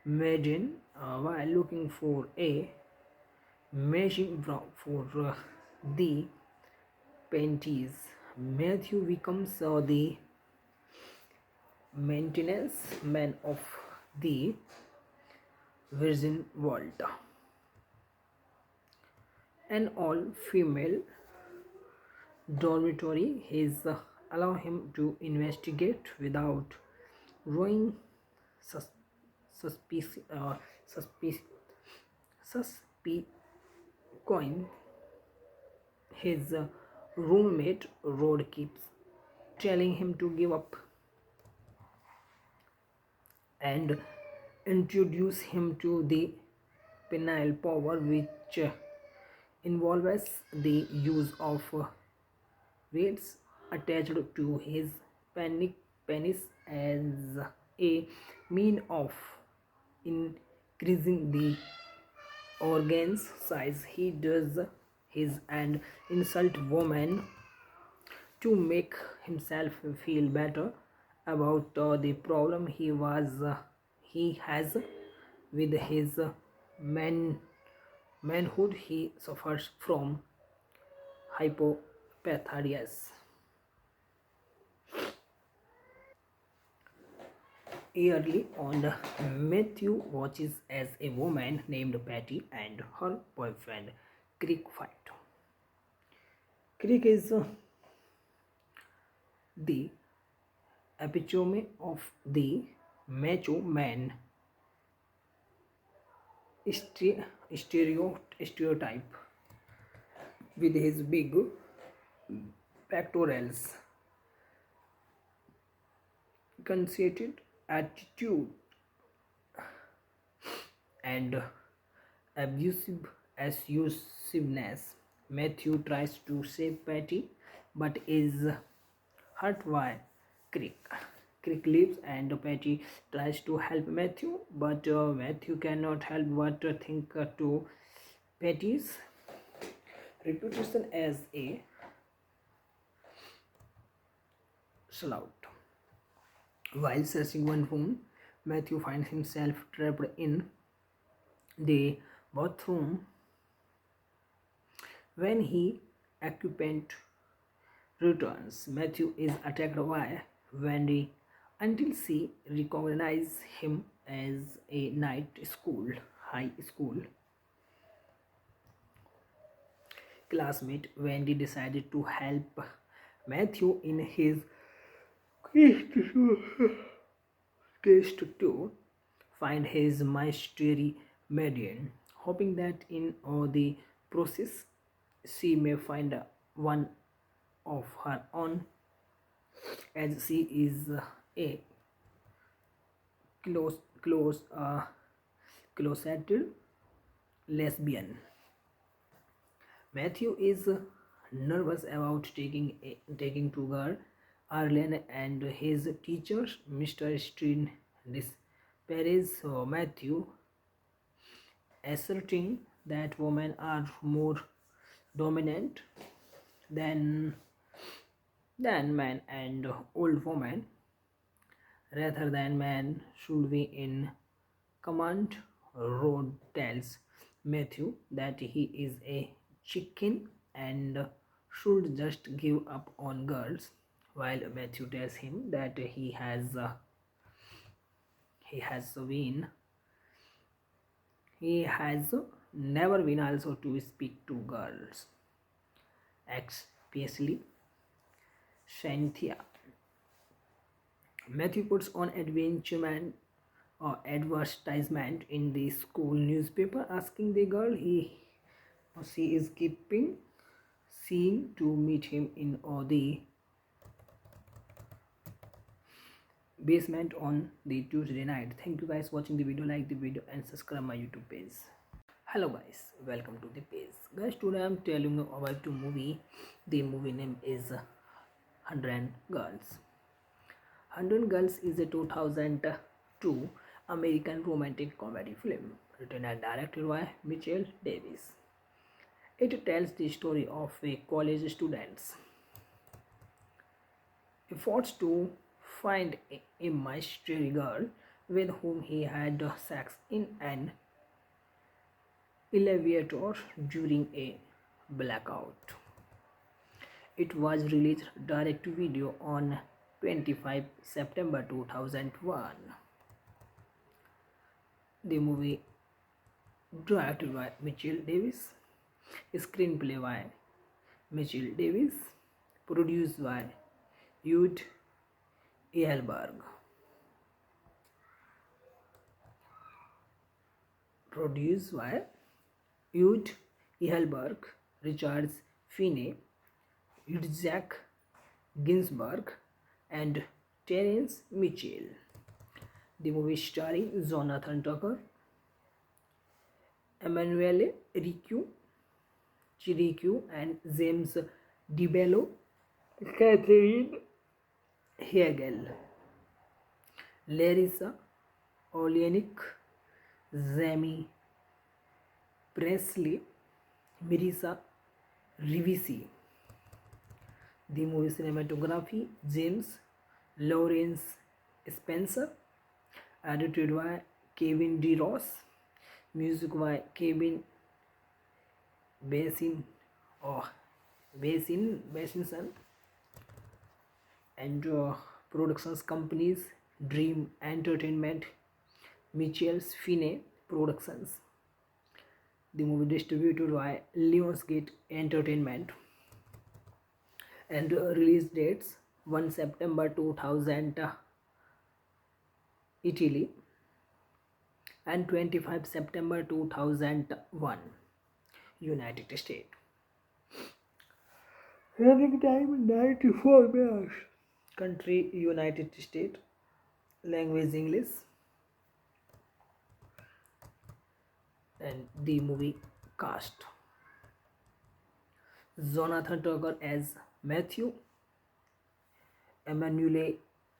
maiden. While looking for a matching brow for the panties, Matthew becomes the maintenance man of the Virgin Vault, an all-female dormitory. His allow him to investigate without growing sus- suspicious. Coin. His roommate Rod keeps telling him to give up and introduce him to the penile power, which involves the use of weights attached to his penis as a mean of increasing the organ's size. He does his and insult woman to make himself feel better about the problem he has with his manhood. He suffers from hypopatharias. Early on, Matthew watches as a woman named Patty and her boyfriend Crick fight. Crick is the epitome of the macho man stereotype, with his big pectorals, conceited attitude, and abusiveness. Matthew tries to save Patty but is hurt by Crick. Crick leaves and Patty tries to help Matthew, but Matthew cannot help but think to Patty's reputation as a slout. While searching one room, Matthew finds himself trapped in the bathroom when he occupant returns. Matthew is attacked by Wendy until she recognizes him as a high school classmate. Wendy decided to help Matthew in his quest to find his mystery median, hoping that in the process she may find one of her own, as she is a close close closeted lesbian. Matthew is nervous about taking to girl Arlen and his teacher Mr. Steen disparages Matthew, asserting that women are more dominant than men and old women rather than men should be in command. Rod tells Matthew that he is a chicken and should just give up on girls, while Matthew tells him that he has never been also to speak to girls, especially Cynthia. Matthew puts on advertisement in the school newspaper asking the girl he or she is keeping seeing to meet him in the basement on the Tuesday night. Thank you guys watching the video. Like the video and subscribe my YouTube page. Hello guys, welcome to the page. Guys, today I'm telling you about the movie. The movie name is 100 Girls. 100 Girls is a 2002 American romantic comedy film written and directed by Mitchell Davis. It tells the story of a college student's efforts to find a mystery girl with whom he had sex in an elevator during a blackout. It was released direct to video on 25 September 2001. The movie directed by Mitchell Davis, screenplay by Mitchell Davis, produced by Jude Ehlberg. Produced by Jude Ehlberg, Richard Finney, Isaac Ginsberg, and Terence Mitchell. The movie starring Jonathan Tucker, Emanuele Chirico, and James DeBello, Catherine Hegel, Larissa Olenek, Jamie Presley, Marisa Rivisi. The movie cinematography James Lawrence Spencer, edited by Kevin D. Ross, music by Kevin Basinson, and productions companies Dream Entertainment, Mitchell's Finney Productions. The movie distributed by Lionsgate Entertainment, and release dates 1 September 2000 Italy and 25 September 2001 United States. Running time 94 minutes. Country United States. Language English. And the movie cast: Jonathan Tucker as Matthew, Emmanuel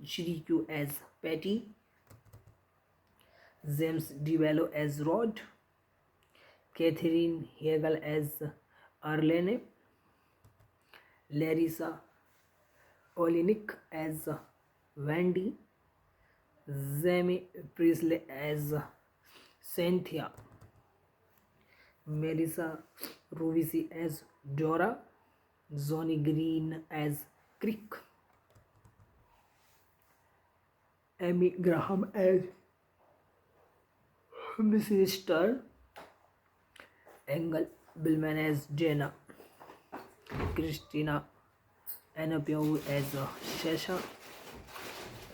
Chirico as Patty, James DeVallo as Rod, Catherine Hegel as Arlene, Larissa Oleynik as Wendy, Jamie Priestley as Cynthia, Melissa Rovisi as Dora, Johnny Green as Crick, Amy Graham as Mrs. Stern, Engel Billman as Jenna, Christina Anapiau as Shasha,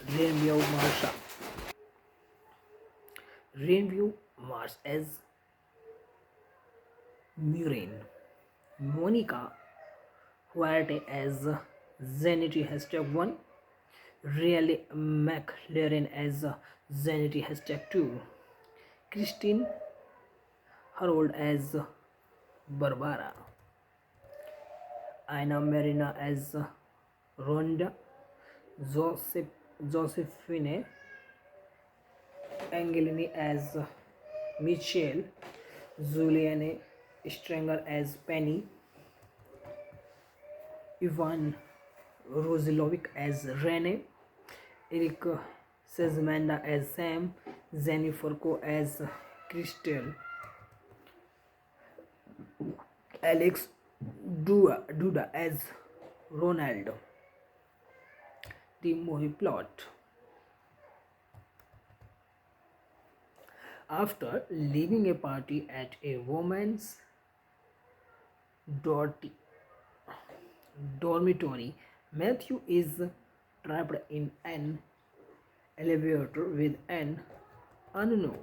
Rainview Mars as Murrain, Monica Huarte as Zenity #1, Riley McLaren as Zenity #2, Christine Harold as Barbara, Ina Marina as Rhonda, Josephine Angelini as Michelle, Julianne Stranger as Penny, Ivan Rosilovic as Rene, Eric Sezmanda as Sam, Jennifer Ko as Crystal, Alex Duda as Ronaldo. The movie plot: after leaving a party at a woman's dormitory, Matthew is trapped in an elevator with an unknown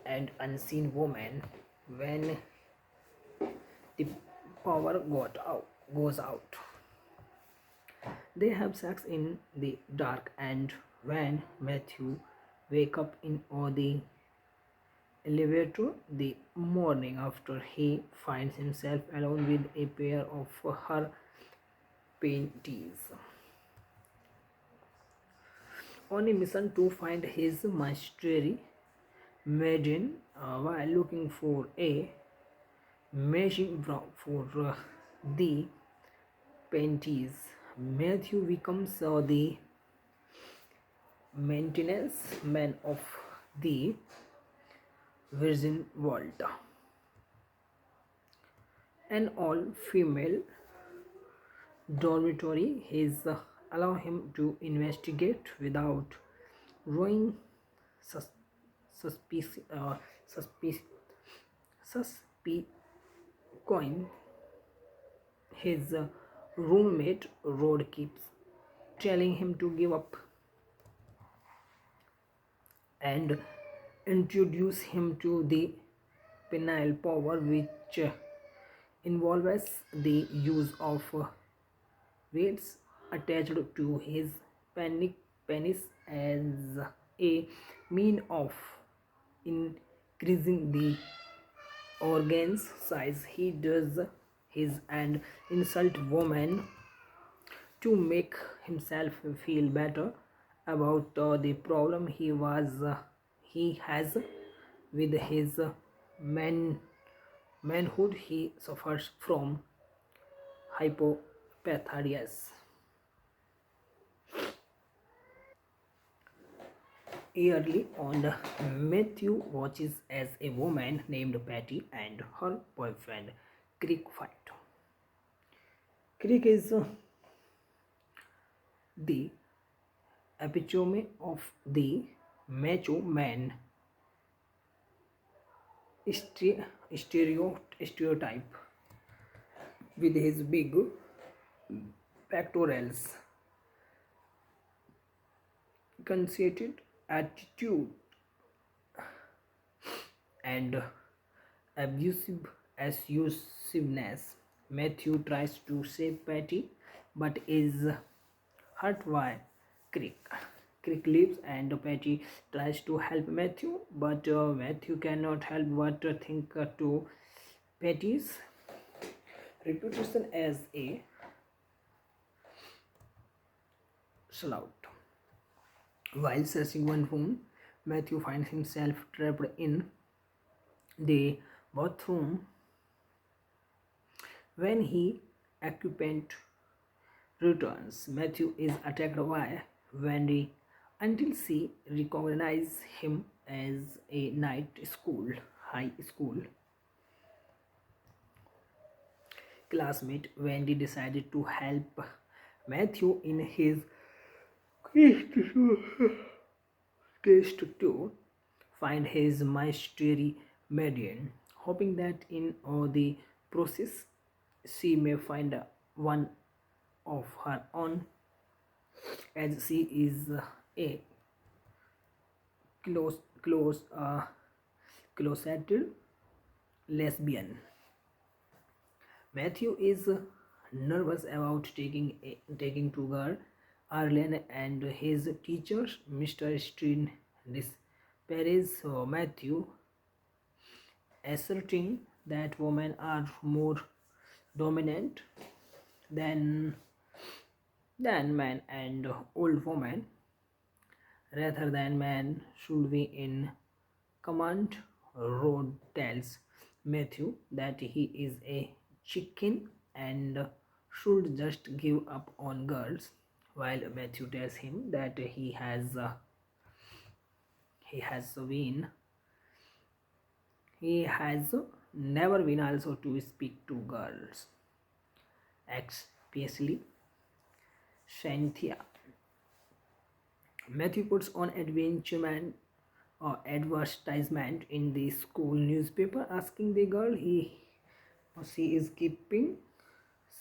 and unseen woman. When the power goes out, they have sex in the dark, and when Matthew wakes up in the elevator the morning after, he finds himself alone with a pair of her panties, on a mission to find his mystery maiden. While looking for a matching brow for the panties, Matthew becomes the maintenance man of the Virgin Vault, an all-female dormitory. His allow him to investigate without drawing sus- suspicion. Suspicion. His roommate Rod keeps telling him to give up and introduce him to the penile power, which involves the use of weights attached to his penis as a mean of increasing the organ's size. He does his and insult woman to make himself feel better about the problem he has with his man manhood. He suffers from hypopatharias. Early on, Matthew watches as a woman named Patty and her boyfriend Crick fight. Crick is the epitome of the macho man stereotype, with his big pectorals, conceited attitude, and abusiveness. Matthew tries to save Patty but is hurt by Crick. Crick leaves and Patty tries to help Matthew, but Matthew cannot help but think to Patty's reputation as a slout. While searching one room, Matthew finds himself trapped in the bathroom when he occupant returns. Matthew is attacked by Wendy until she recognizes him as a high school classmate. Wendy decided to help Matthew in his quest to find his mystery median, hoping that in the process she may find one of her own, as she is a close close closeted lesbian. Matthew is nervous about taking to girl Arlen and his teacher Mr. Steen disparages Matthew, asserting that women are more dominant than men and old women rather than men should be in command. Rod tells Matthew that he is a chicken and should just give up on girls, while Matthew tells him that he has never been also to speak to girls, especially Cynthia. Matthew puts on advertisement in the school newspaper asking the girl he or she is keeping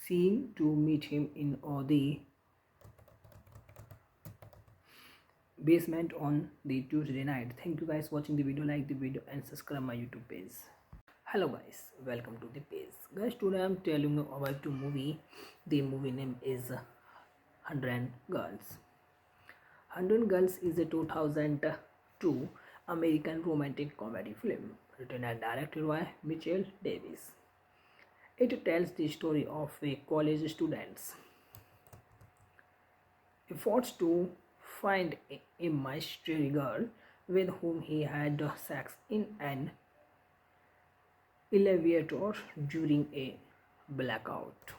seeing to meet him in the basement on the Tuesday night. Thank you guys watching the video, like the video and subscribe my YouTube page. Hello guys, welcome to the page. Guys, today I'm telling you about the movie. The movie name is 100 Girls. 100 Girls is a 2002 American romantic comedy film written and directed by Mitchell Davis. It tells the story of a college student's efforts to find a mystery girl with whom he had sex in an elevator during a blackout.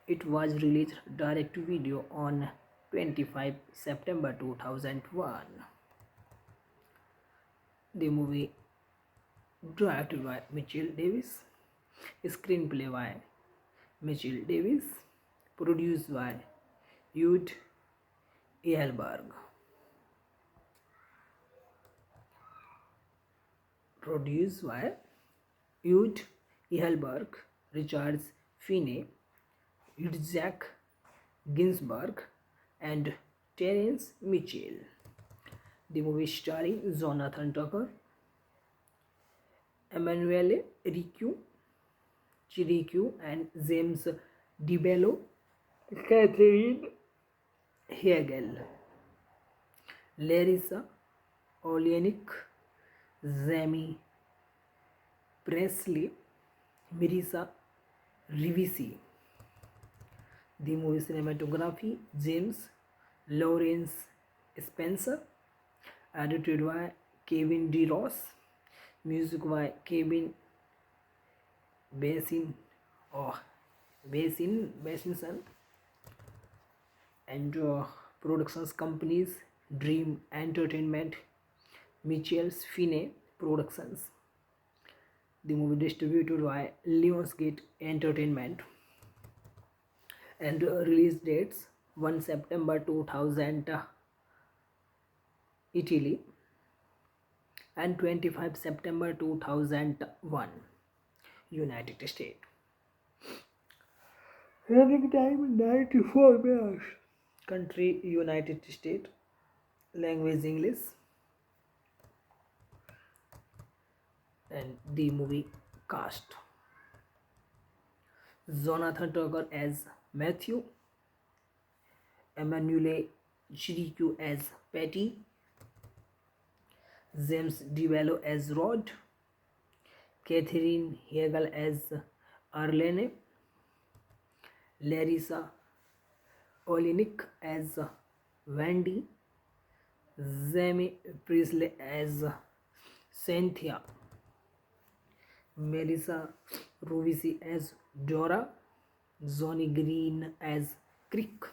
It was released direct to video on 25 September 2001. The movie directed by Mitchell Davis, screenplay by Mitchell Davis, produced by Jude Ehlberg. Produced by Jude Ehlberg, Richard Finney, Isaac Ginsberg, and Terence Mitchell. The movie starring Jonathan Tucker, Emanuele Chiricu, and James DeBello, Catherine Hegel, Larissa Olenek, Jamie Presley, Marisa Rivisi. The movie cinematography James Lawrence Spencer, edited by Kevin D. Ross, music by Kevin Basinson, and productions companies Dream Entertainment, Mitchell's Finney Productions. The movie distributed by Lionsgate Entertainment, and release dates 1 September 2000 Italy and 25 September 2001 United States. Running time 94 minutes. Country United States. Language English. And the movie cast. Jonathan Tucker as Matthew, Emmanuel Chirico as Patty, James DeVallo as Rod, Catherine Hegel as Arlene, Larissa Oleynik as Wendy, Jamie Priestley as Cynthia, Melissa Rovisi as Dora, Johnny Green as Crick,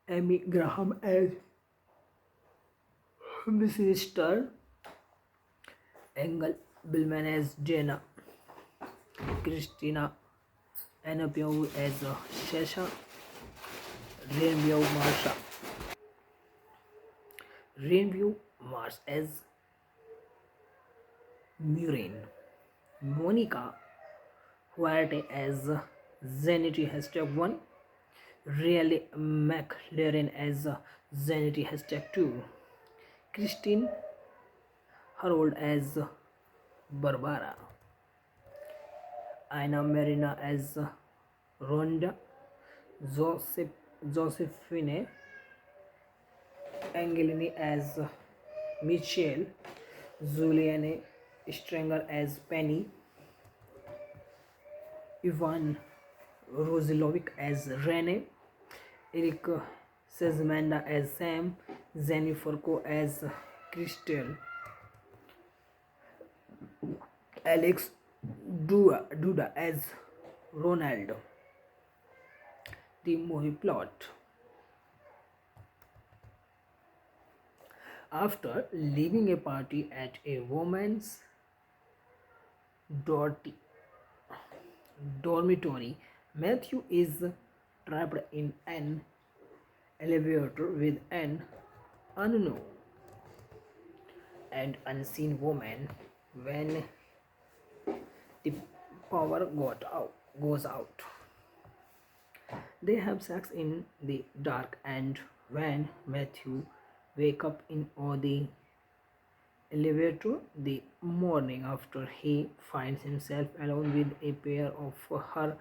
Amy Graham as Mrs. Stern, Engel Billman as Jenna, Christina Anapiau as Shasha, Rainbow Marsha, Rainbow Mars as Murrain, Monica Huarte as Zenity #1, Riley McLaren as Zenity #2, Christine Harold as Barbara, Ina Marina as Rhonda, Josephine Angelini as Michelle, Julianne Stranger as Penny, Ivan Rosilovic as Rene, Eric Sezmanda as Sam, Jennifer Ko as Crystal, Alex Duda as Ronaldo. The movie plot. After leaving a party at a woman's dormitory, Matthew is trapped in an elevator with an unknown and unseen woman. When the power goes out, they have sex in the dark, and when Matthew wakes up in the elevator the morning after, he finds himself alone with a pair of her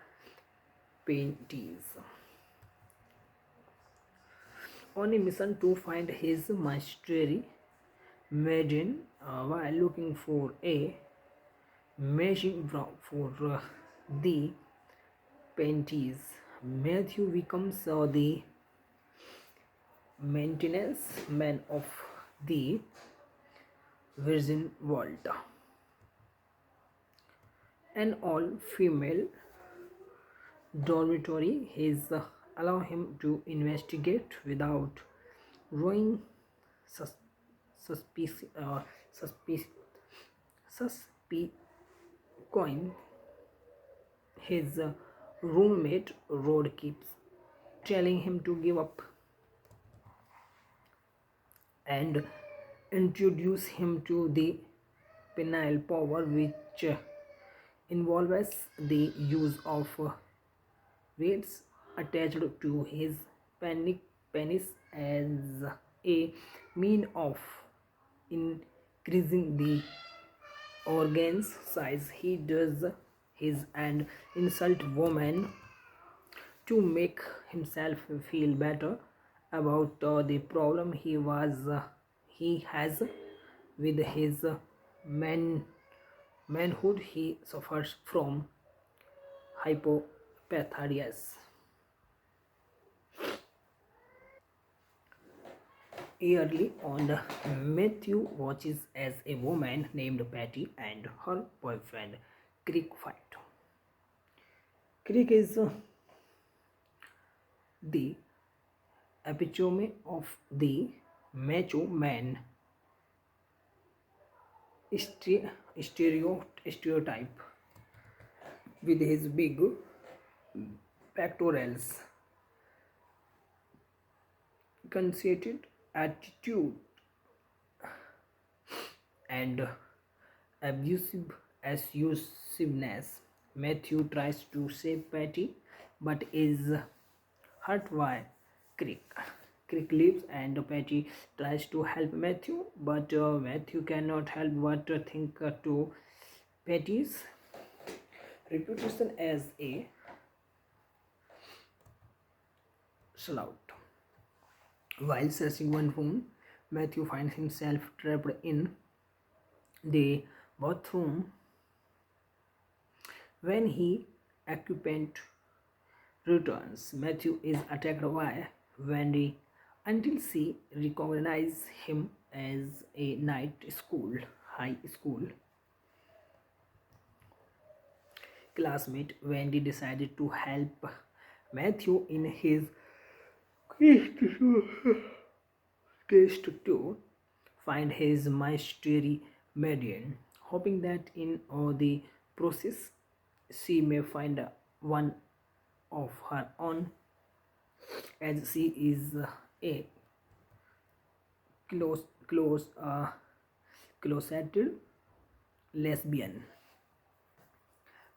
panties, on a mission to find his mystery maiden. While looking for a matching brow for the panties, Matthew becomes the maintenance man of the Virgin Volta, an all-female dormitory. His allow him to investigate without growing sus- suspicious. Suspicious. His roommate Rod keeps telling him to give up and introduce him to the penile power, which involves the use of weights attached to his penis as a mean of increasing the organ's size. He does his and insult woman to make himself feel better about the problem he has with his man manhood. He suffers from hypopatharias. Early on, Matthew watches as a woman named Patty and her boyfriend Crick fight. Crick is the epitome of the macho man stereotype, with his big pectorals, conceited attitude, and abusiveness. Matthew tries to save Patty but is hurt by Crick. Crick leaves and Patty tries to help Matthew, but Matthew cannot help but think to Patty's reputation as a sellout. While searching one room, Matthew finds himself trapped in the bathroom when he occupant returns. Matthew is attacked by Wendy until she recognizes him as a high school classmate. Wendy decided to help Matthew in his quest to find his mystery median, hoping that in the process she may find one of her own, as she is a close closeted lesbian.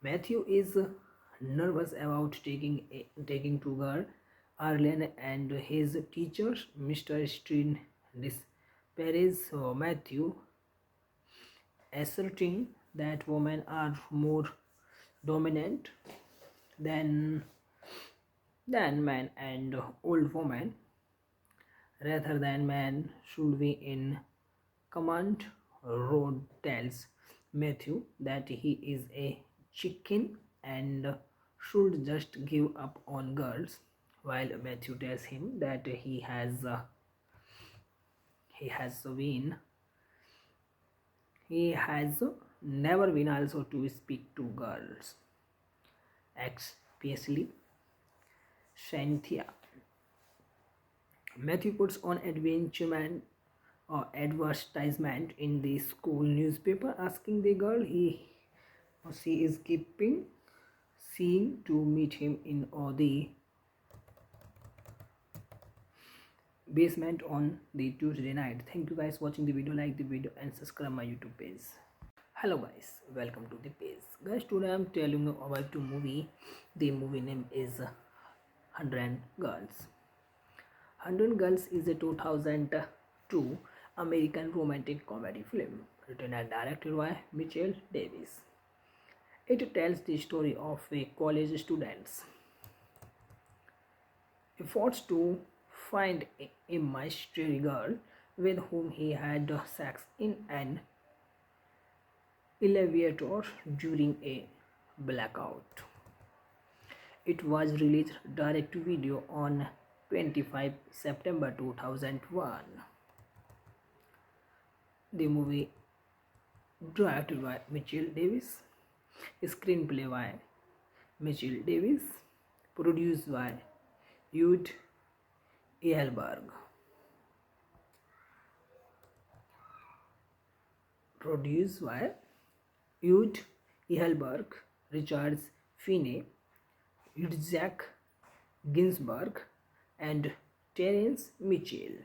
Matthew is nervous about taking to girl Arlen and his teacher Mr. Steen disparages Matthew, asserting that women are more dominant than men and old women rather than men should be in command. Rod tells Matthew that he is a chicken and should just give up on girls, while Matthew tells him that he has never been also to speak to girls, especially Cynthia. Matthew puts on advertisement in the school newspaper asking the girl he or she is keeping seeing to meet him in the basement on the Tuesday night. Thank you guys watching the video. Like the video and subscribe my YouTube page. Hello guys, welcome to the page. Guys, today I'm telling you about the movie. The movie name is 100 Girls. 100 Girls is a 2002 American romantic comedy film written and directed by Mitchell Davis. It tells the story of a college student's efforts to find a mystery girl with whom he had sex in an elevator during a blackout. It was released direct to video on 25 September 2001. The movie directed by Mitchell Davis, screenplay by Mitchell Davis, produced by Jude Ehlberg. Produced by Jude Ehlberg, Richard Finney, Isaac Ginsberg, and Terence Mitchell.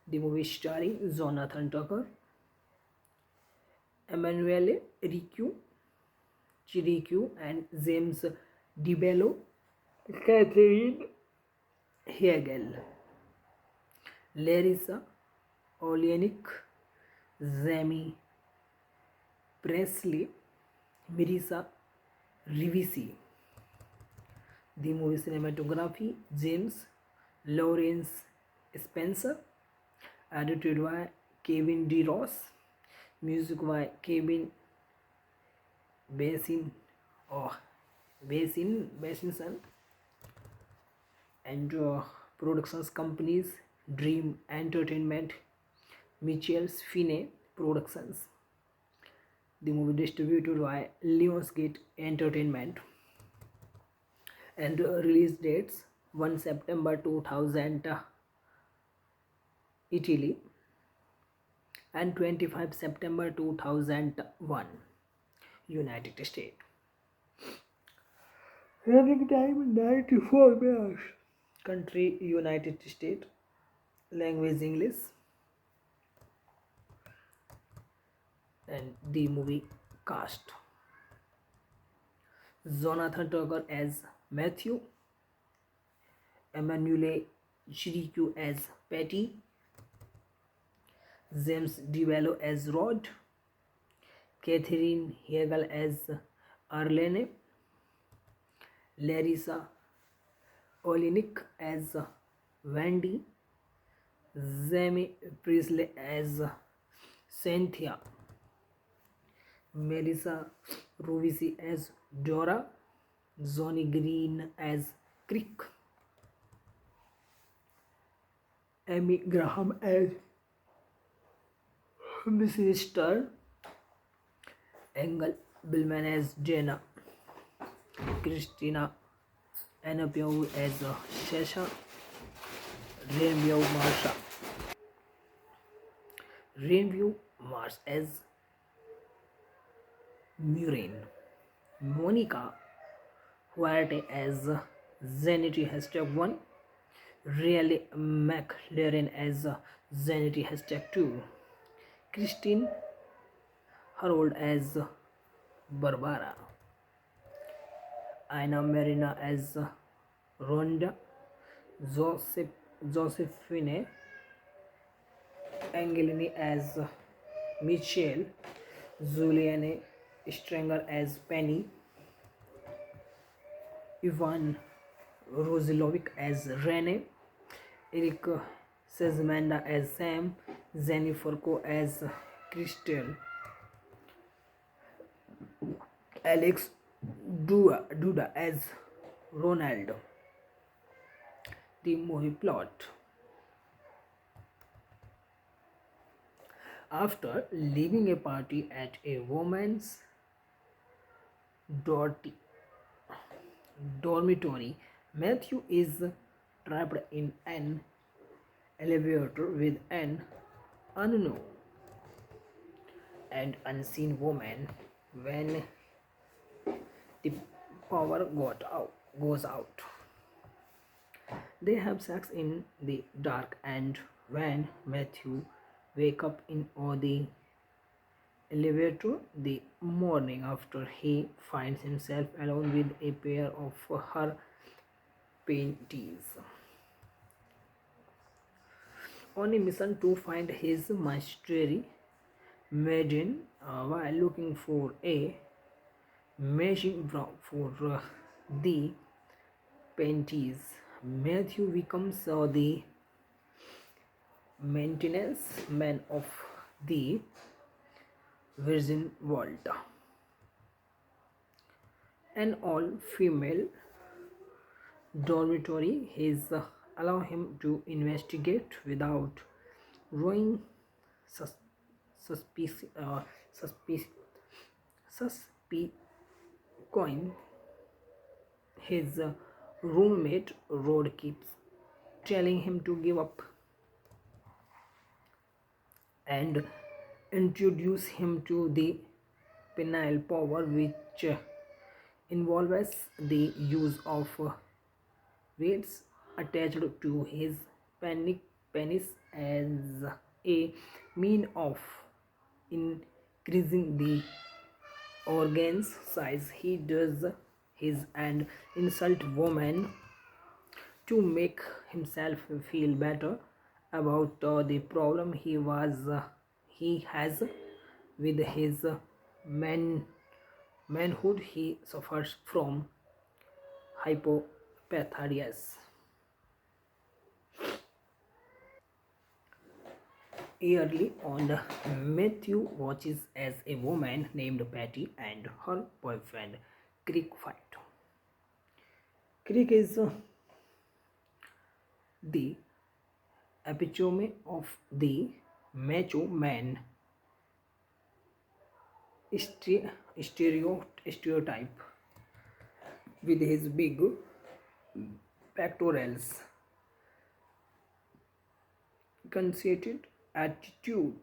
The movie starring Jonathan Tucker, Emanuele Chirico, and James DeBello, Catherine Hegel, Larissa Oleynik, Jamie Presley, Marisa Rivisi. The movie cinematography James Lawrence Spencer, edited by Kevin D. Ross, music by Kevin Basinson, and productions companies Dream Entertainment, Mitchell's Finney Productions. The movie distributed by Lionsgate Entertainment, and release dates 1 September 2000 Italy and 25 September 2001 United States. Running time 94 minutes. Country United States. Language English. And the movie cast: Jonathan Tucker as Matthew, Emanuele Chirico as Patty, James DeBello as Rod, Catherine Hegel as Arlene, Larissa Olenek as Wendy, Jamie Priestley as Cynthia, Melissa Rovisi as Dora, Johnny Green as Crick, Amy Graham as Mrs. Stern, Engel Billman as Jenna, Christina Anapiau as Shasha, Rainbow Marsha, Rainbow Mars as Murrain, Monica Huarte as Zenity #1, Really McLaren as Zenity #2, Christine Harold as Barbara, Aina Marina as Rhonda, Josephine Angelini as Michelle, Julianne Stranger as Penny, Ivan Rosilovic as Rene, Eric Sezmanda as Sam, Jennifer Co as Crystal, Alex Duda as Ronaldo. The movie plot. After leaving a party at a woman's dorty dormitory, Matthew is trapped in an elevator with an unknown and unseen woman. When the power goes out, they have sex in the dark, and when Matthew wake up in the elevator the morning after, he finds himself alone with a pair of her panties, on a mission to find his mystery maiden. While looking for a matching bra for the panties, Matthew becomes the maintenance man of the Virgin Vault, an all-female dormitory. His allow him to investigate without drawing sus- suspicion. Coin. His roommate Rod keeps telling him to give up and introduce him to the penile power, which involves the use of weights attached to his penis as a mean of increasing the organ's size. He does his and insult woman to make himself feel better about the problem he has with his man manhood. He suffers from hypopatharias. Early on, Matthew watches as a woman named Patty and her boyfriend Crick fight. Crick is the epitome of the macho man stereotype, with his big pectorals, conceited attitude,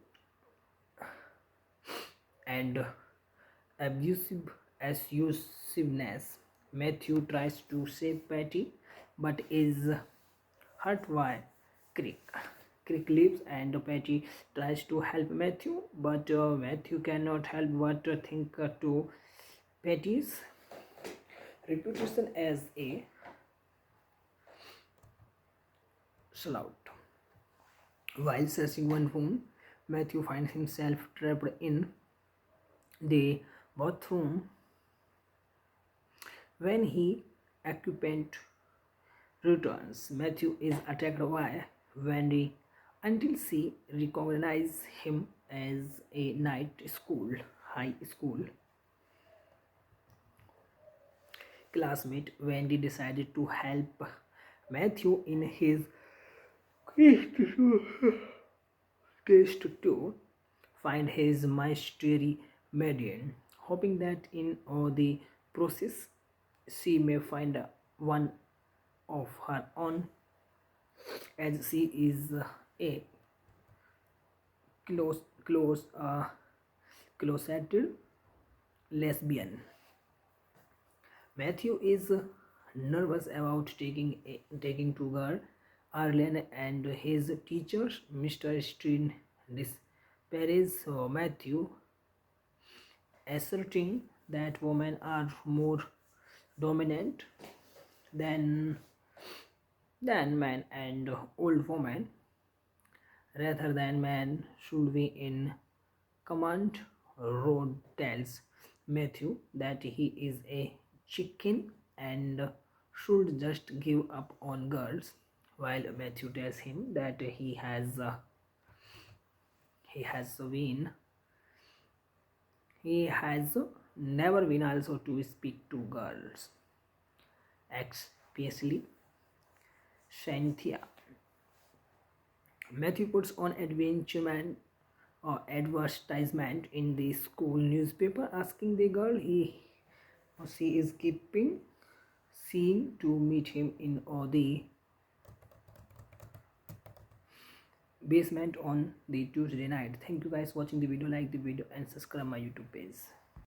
and abusiveness. Matthew tries to save Patty but is hurt by Crick. Crick leaves and Patty tries to help Matthew, but Matthew cannot help but think to Patty's reputation as a slut. While searching one room, Matthew finds himself trapped in the bathroom When he occupant returns, Matthew is attacked by Wendy until she recognizes him as a high school classmate. Wendy decided to help Matthew in his quest to find his mystery median, hoping that in the process she may find one of her own, as she is a close closeted lesbian. Matthew is nervous about taking to girl Arlen and his teacher Mr. Steen disparages Matthew, asserting that women are more dominant than men, and old women rather than men should be in command. Rod tells Matthew that he is a chicken and should just give up on girls, while Matthew tells him that he has never been also to speak to girls, especially Cynthia. Matthew puts on advertisement in the school newspaper asking the girl he or she is keeping seeing to meet him in the basement on the Tuesday night. Thank you guys watching the video. Like the video and subscribe my YouTube page.